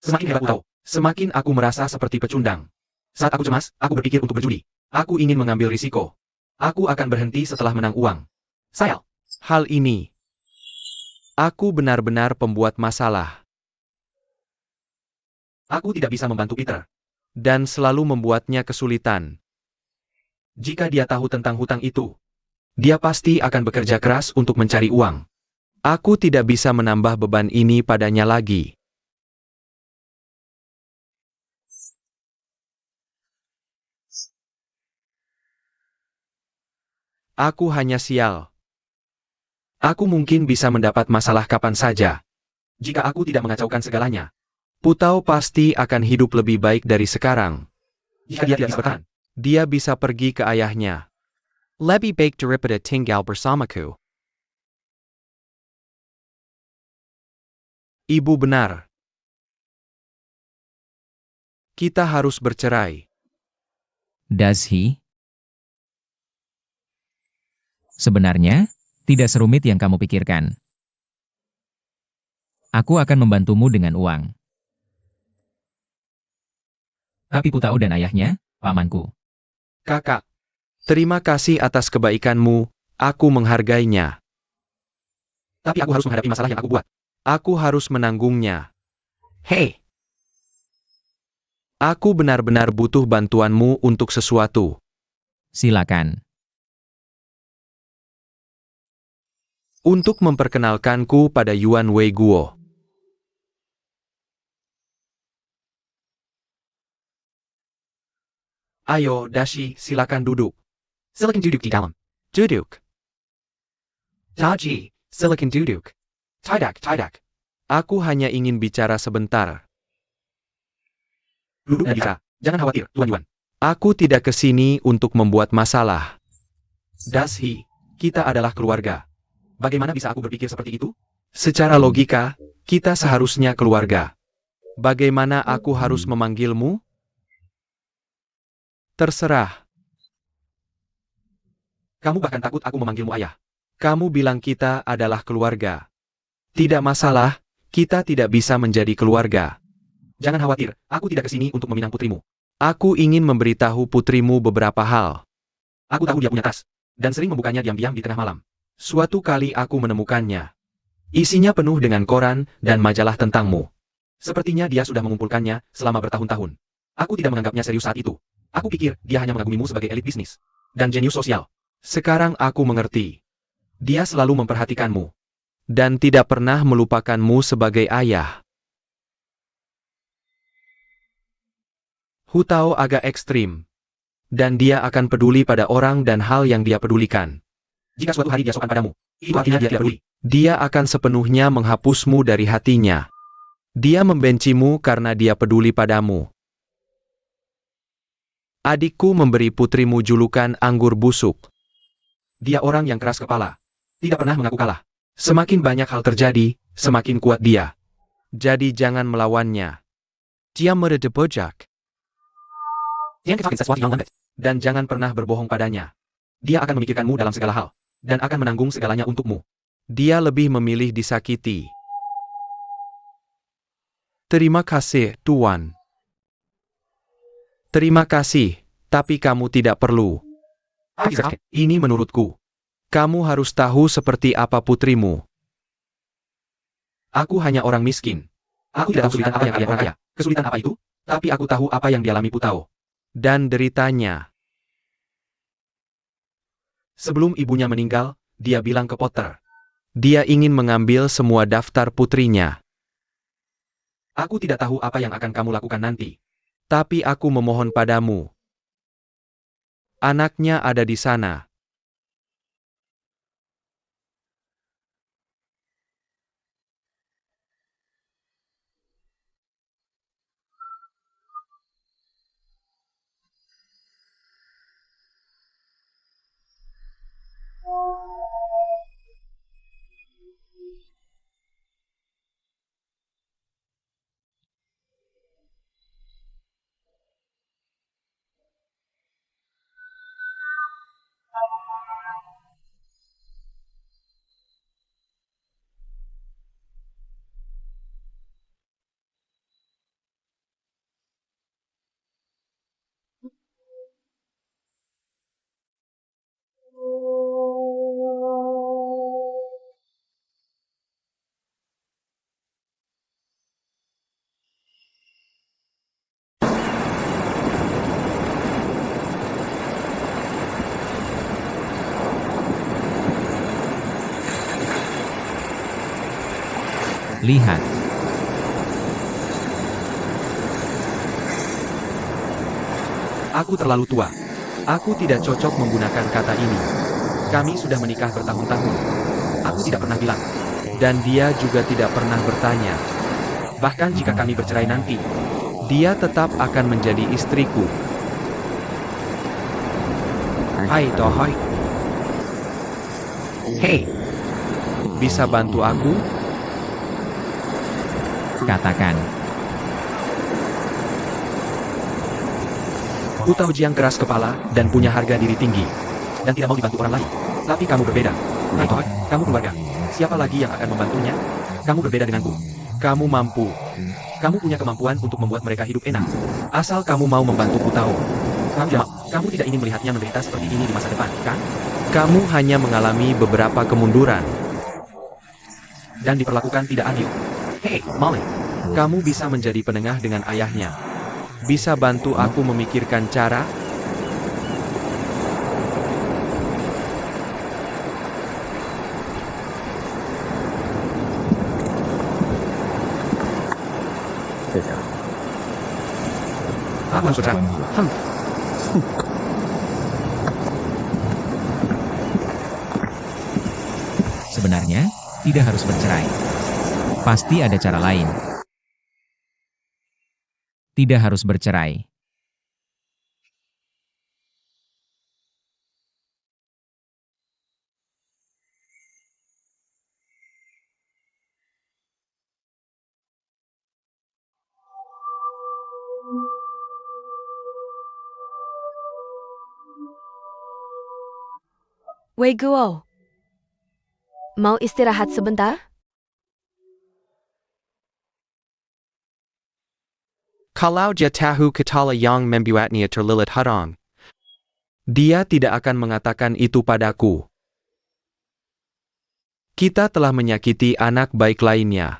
Semakin hebat Putau, semakin aku merasa seperti pecundang. Saat aku cemas, aku berpikir untuk berjudi. Aku ingin mengambil risiko. Aku akan berhenti setelah menang uang. Sayal. Hal ini. Aku benar-benar pembuat masalah. Aku tidak bisa membantu Peter. Dan selalu membuatnya kesulitan. Jika dia tahu tentang hutang itu, dia pasti akan bekerja keras untuk mencari uang. Aku tidak bisa menambah beban ini padanya lagi. Aku hanya sial. Aku mungkin bisa mendapat masalah kapan saja. Jika aku tidak mengacaukan segalanya. Putau pasti akan hidup lebih baik dari sekarang. Jika dia tidak bisa bertahan. Dia bisa pergi ke ayahnya. Lebih baik daripada tinggal bersamaku. Ibu benar. Kita harus bercerai. Does he? Sebenarnya, tidak serumit yang kamu pikirkan. Aku akan membantumu dengan uang. Tapi Putau dan ayahnya, pamanku. Kakak, terima kasih atas kebaikanmu, aku menghargainya. Tapi aku harus menghadapi masalah yang aku buat. Aku harus menanggungnya. Hei, Aku benar-benar butuh bantuanmu untuk sesuatu. Silakan. Untuk memperkenalkanku pada Yuan Wei Guo. ayo Dashi, silakan duduk. Silakan duduk di dalam. Duduk. Daji, silakan duduk. Tidak. Aku hanya ingin bicara sebentar. Duduk dan bicara. Jangan khawatir, Tuan Yuan. Aku tidak ke sini untuk membuat masalah. Dashi, kita adalah keluarga. Bagaimana bisa aku berpikir seperti itu? Secara logika, kita seharusnya keluarga. Bagaimana aku harus memanggilmu? Terserah. Kamu bahkan takut aku memanggilmu ayah. Kamu bilang kita adalah keluarga. Tidak masalah, kita tidak bisa menjadi keluarga. Jangan khawatir, aku tidak ke sini untuk meminang putrimu. Aku ingin memberitahu putrimu beberapa hal. Aku tahu dia punya tas, dan sering membukanya diam-diam di tengah malam. Suatu kali aku menemukannya. Isinya penuh dengan koran dan majalah tentangmu. Sepertinya dia sudah mengumpulkannya selama bertahun-tahun. Aku tidak menganggapnya serius saat itu. Aku pikir dia hanya mengagumimu sebagai elit bisnis dan jenius sosial. Sekarang aku mengerti. Dia selalu memperhatikanmu. Dan tidak pernah melupakanmu sebagai ayah. Hutao agak ekstrim. Dan dia akan peduli pada orang dan hal yang dia pedulikan. Jika suatu hari dia sopan padamu, itu artinya dia tidak peduli. Dia akan sepenuhnya menghapusmu dari hatinya. Dia membencimu karena dia peduli padamu. Adikku memberi putrimu julukan anggur busuk. Dia orang yang keras kepala. Tidak pernah mengaku kalah. Semakin banyak hal terjadi, semakin kuat dia. Jadi jangan melawannya. Dia mudah dibojak. Dia ketahuan sesuatu yang lambat. Dan jangan pernah berbohong padanya. Dia akan memikirkanmu dalam segala hal. Dan akan menanggung segalanya untukmu. Dia lebih memilih disakiti. Terima kasih, Tuan. Terima kasih, tapi kamu tidak perlu. Ini menurutku. Kamu harus tahu seperti apa putrimu. Aku hanya orang miskin. Aku tidak tahu kesulitan apa yang kalian orang kaya. Kesulitan apa itu? Tapi aku tahu apa yang dialami Putau. Dan deritanya. Sebelum ibunya meninggal, dia bilang ke Potter. Dia ingin mengambil semua daftar putrinya. Aku tidak tahu apa yang akan kamu lakukan nanti. Tapi aku memohon padamu. Anaknya ada di sana. Lihat. Aku terlalu tua. Aku tidak cocok menggunakan kata ini. Kami sudah menikah bertahun-tahun. Aku tidak pernah bilang. Dan dia juga tidak pernah bertanya. Bahkan jika kami bercerai nanti, dia tetap akan menjadi istriku. Hai Tohoi. Hei, bisa bantu aku? Katakan. Putau Jiang keras kepala dan punya harga diri tinggi. Dan tidak mau dibantu orang lain. Tapi kamu berbeda. Hai Tohoi, kamu keluarga. Siapa lagi yang akan membantunya? Kamu berbeda denganku. Kamu mampu. Kamu punya kemampuan untuk membuat mereka hidup enak. Asal kamu mau membantu Putau. Kamu tidak ingin melihatnya menderita seperti ini di masa depan, kan? Kamu hanya mengalami beberapa kemunduran. Dan diperlakukan tidak adil. Hei, Molly. Kamu bisa menjadi penengah dengan ayahnya. Bisa bantu aku memikirkan cara? Apa saudara? Sebenarnya, tidak harus bercerai. Pasti ada cara lain. Tidak harus bercerai. Wei Guo. Mau istirahat sebentar? Kalau dia tahu ketala yang membuatnya terlilit harang. Dia tidak akan mengatakan itu padaku. Kita telah menyakiti anak baik lainnya.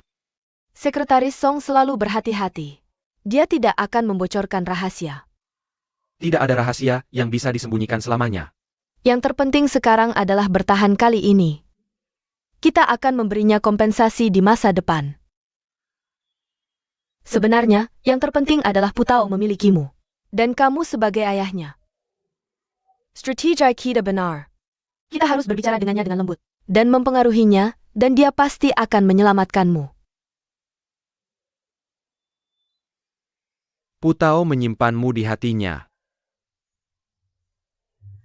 Sekretaris Song selalu berhati-hati. Dia tidak akan membocorkan rahasia. Tidak ada rahasia yang bisa disembunyikan selamanya. Yang terpenting sekarang adalah bertahan kali ini. Kita akan memberinya kompensasi di masa depan. Sebenarnya, yang terpenting adalah Putau memilikimu. Dan kamu sebagai ayahnya. Strategi kita benar. Kita harus berbicara dengannya dengan lembut. Dan mempengaruhinya, dan dia pasti akan menyelamatkanmu. Putau menyimpanmu di hatinya.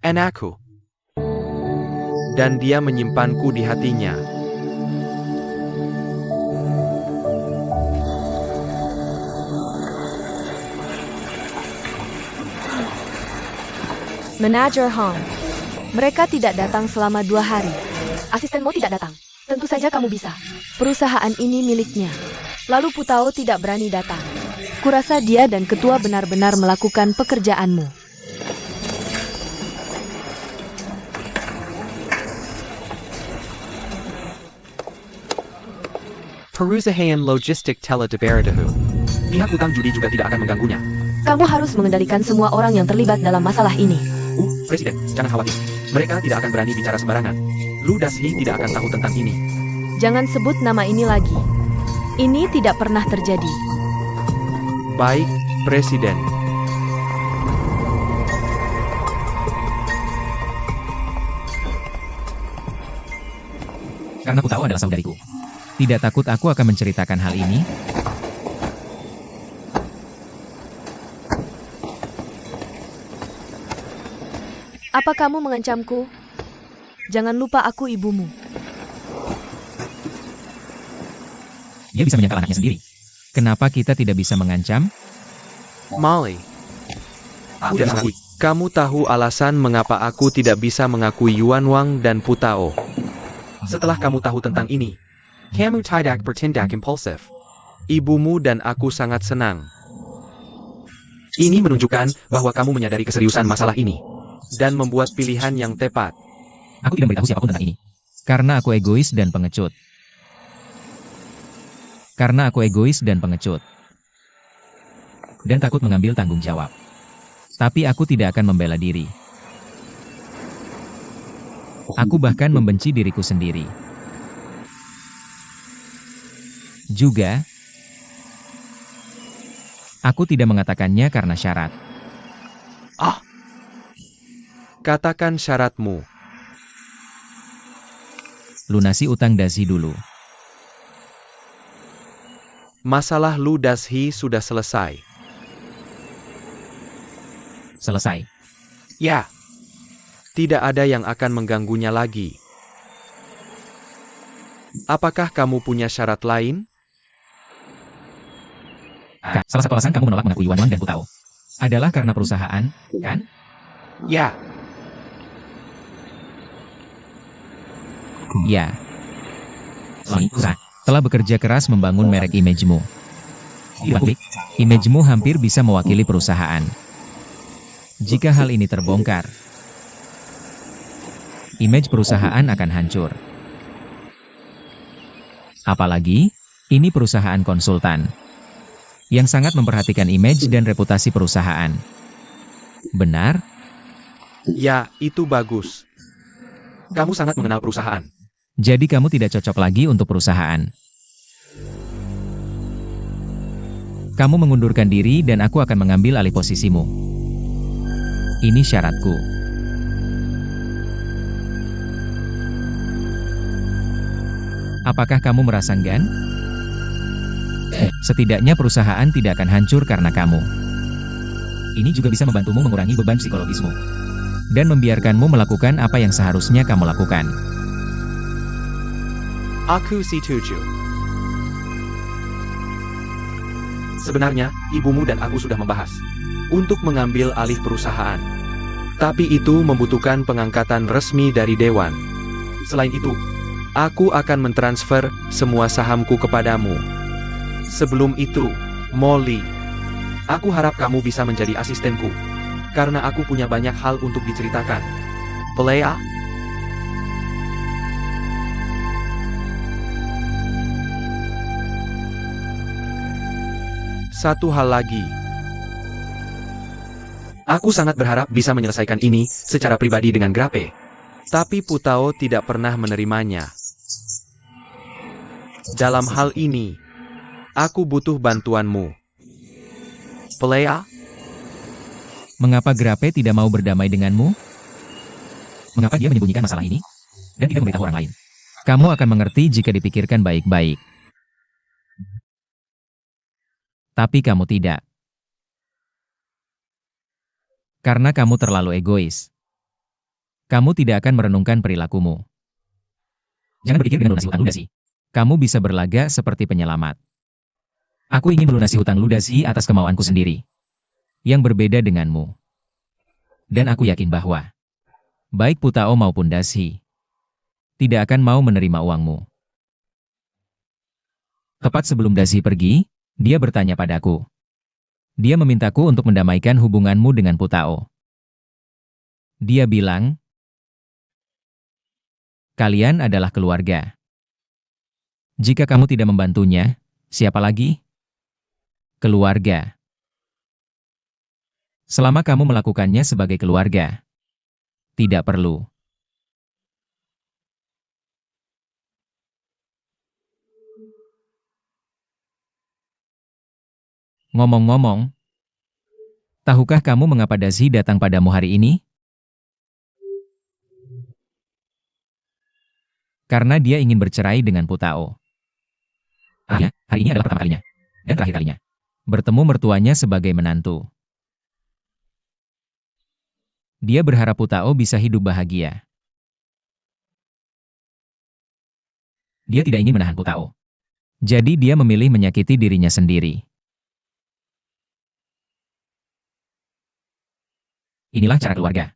Anakku. Dan dia menyimpanku di hatinya. Manager Hong. Mereka tidak datang selama 2 hari. Asistenmu tidak datang. Tentu saja kamu bisa. Perusahaan ini miliknya. Lalu Putau tidak berani datang. Kurasa dia dan ketua benar-benar melakukan pekerjaanmu. Perusahaan logistik Teledebaradahu. Pihak utang judi juga tidak akan mengganggunya. Kamu harus mengendalikan semua orang yang terlibat dalam masalah ini. Presiden, jangan khawatir. Mereka tidak akan berani bicara sembarangan. Lu Dashi tidak akan tahu tentang ini. Jangan sebut nama ini lagi. Ini tidak pernah terjadi. Baik, Presiden. Karena Putau adalah saudariku. Tidak takut aku akan menceritakan hal ini? Apa kamu mengancamku? Jangan lupa aku ibumu. Dia bisa menyangkal anaknya sendiri. Kenapa kita tidak bisa mengancam? Molly. Kamu tahu alasan mengapa aku tidak bisa mengakui Yuan Wang dan Putao. Setelah kamu tahu tentang ini, kamu tidak bertindak impulsif. Ibumu dan aku sangat senang. Ini menunjukkan bahwa kamu menyadari keseriusan masalah ini. Dan membuat pilihan yang tepat. Aku tidak memberitahu siapapun tentang ini. Karena aku egois dan pengecut. Karena aku egois dan pengecut. Dan takut mengambil tanggung jawab. Tapi aku tidak akan membela diri. Aku bahkan membenci diriku sendiri. Juga, aku tidak mengatakannya karena syarat. Katakan syaratmu. Lunasi utang Dashi dulu. Masalah Lu Dashi sudah selesai. Selesai. Ya. Tidak ada yang akan mengganggunya lagi. Apakah kamu punya syarat lain? Salah satu alasan kamu menolak mengakui Yuan dan Putao adalah karena perusahaan, kan? Ya. Ya. Lisa telah bekerja keras membangun merek image-mu. Di publik, image-mu hampir bisa mewakili perusahaan. Jika hal ini terbongkar, image perusahaan akan hancur. Apalagi, ini perusahaan konsultan yang sangat memperhatikan image dan reputasi perusahaan. Benar? Ya, itu bagus. Kamu sangat mengenal perusahaan. Jadi kamu tidak cocok lagi untuk perusahaan. Kamu mengundurkan diri dan aku akan mengambil alih posisimu. Ini syaratku. Apakah kamu merasa enggan? Setidaknya perusahaan tidak akan hancur karena kamu. Ini juga bisa membantumu mengurangi beban psikologismu. Dan membiarkanmu melakukan apa yang seharusnya kamu lakukan. Aku setuju. Sebenarnya, ibumu dan aku sudah membahas untuk mengambil alih perusahaan. Tapi itu membutuhkan pengangkatan resmi dari Dewan. Selain itu, aku akan mentransfer semua sahamku kepadamu. Sebelum itu, Molly, aku harap kamu bisa menjadi asistenku. Karena aku punya banyak hal untuk diceritakan. Pelea? Satu hal lagi. Aku sangat berharap bisa menyelesaikan ini secara pribadi dengan Grape. Tapi Putao tidak pernah menerimanya. Dalam hal ini, aku butuh bantuanmu. Pelea? Mengapa Grape tidak mau berdamai denganmu? Mengapa dia menyembunyikan masalah ini? Dan tidak memberitahu orang lain? Kamu akan mengerti jika dipikirkan baik-baik. Tapi kamu tidak. Karena kamu terlalu egois. Kamu tidak akan merenungkan perilakumu. Jangan berpikir dengan lunasi hutang Lu Dashi. Kamu bisa berlaga seperti penyelamat. Aku ingin melunasi hutang Lu Dashi atas kemauanku sendiri. Yang berbeda denganmu. Dan aku yakin bahwa baik Putao maupun Dashi tidak akan mau menerima uangmu. Tepat sebelum Dashi pergi, dia bertanya padaku. Dia memintaku untuk mendamaikan hubunganmu dengan Putao. Dia bilang, kalian adalah keluarga. Jika kamu tidak membantunya, siapa lagi? Keluarga. Selama kamu melakukannya sebagai keluarga, tidak perlu. Ngomong-ngomong, tahukah kamu mengapa Dashi datang padamu hari ini? Karena dia ingin bercerai dengan Putao. Hari ini adalah pertama kalinya, dan terakhir kalinya, bertemu mertuanya sebagai menantu. Dia berharap Putao bisa hidup bahagia. Dia tidak ingin menahan Putao. Jadi dia memilih menyakiti dirinya sendiri. Inilah cara keluarga.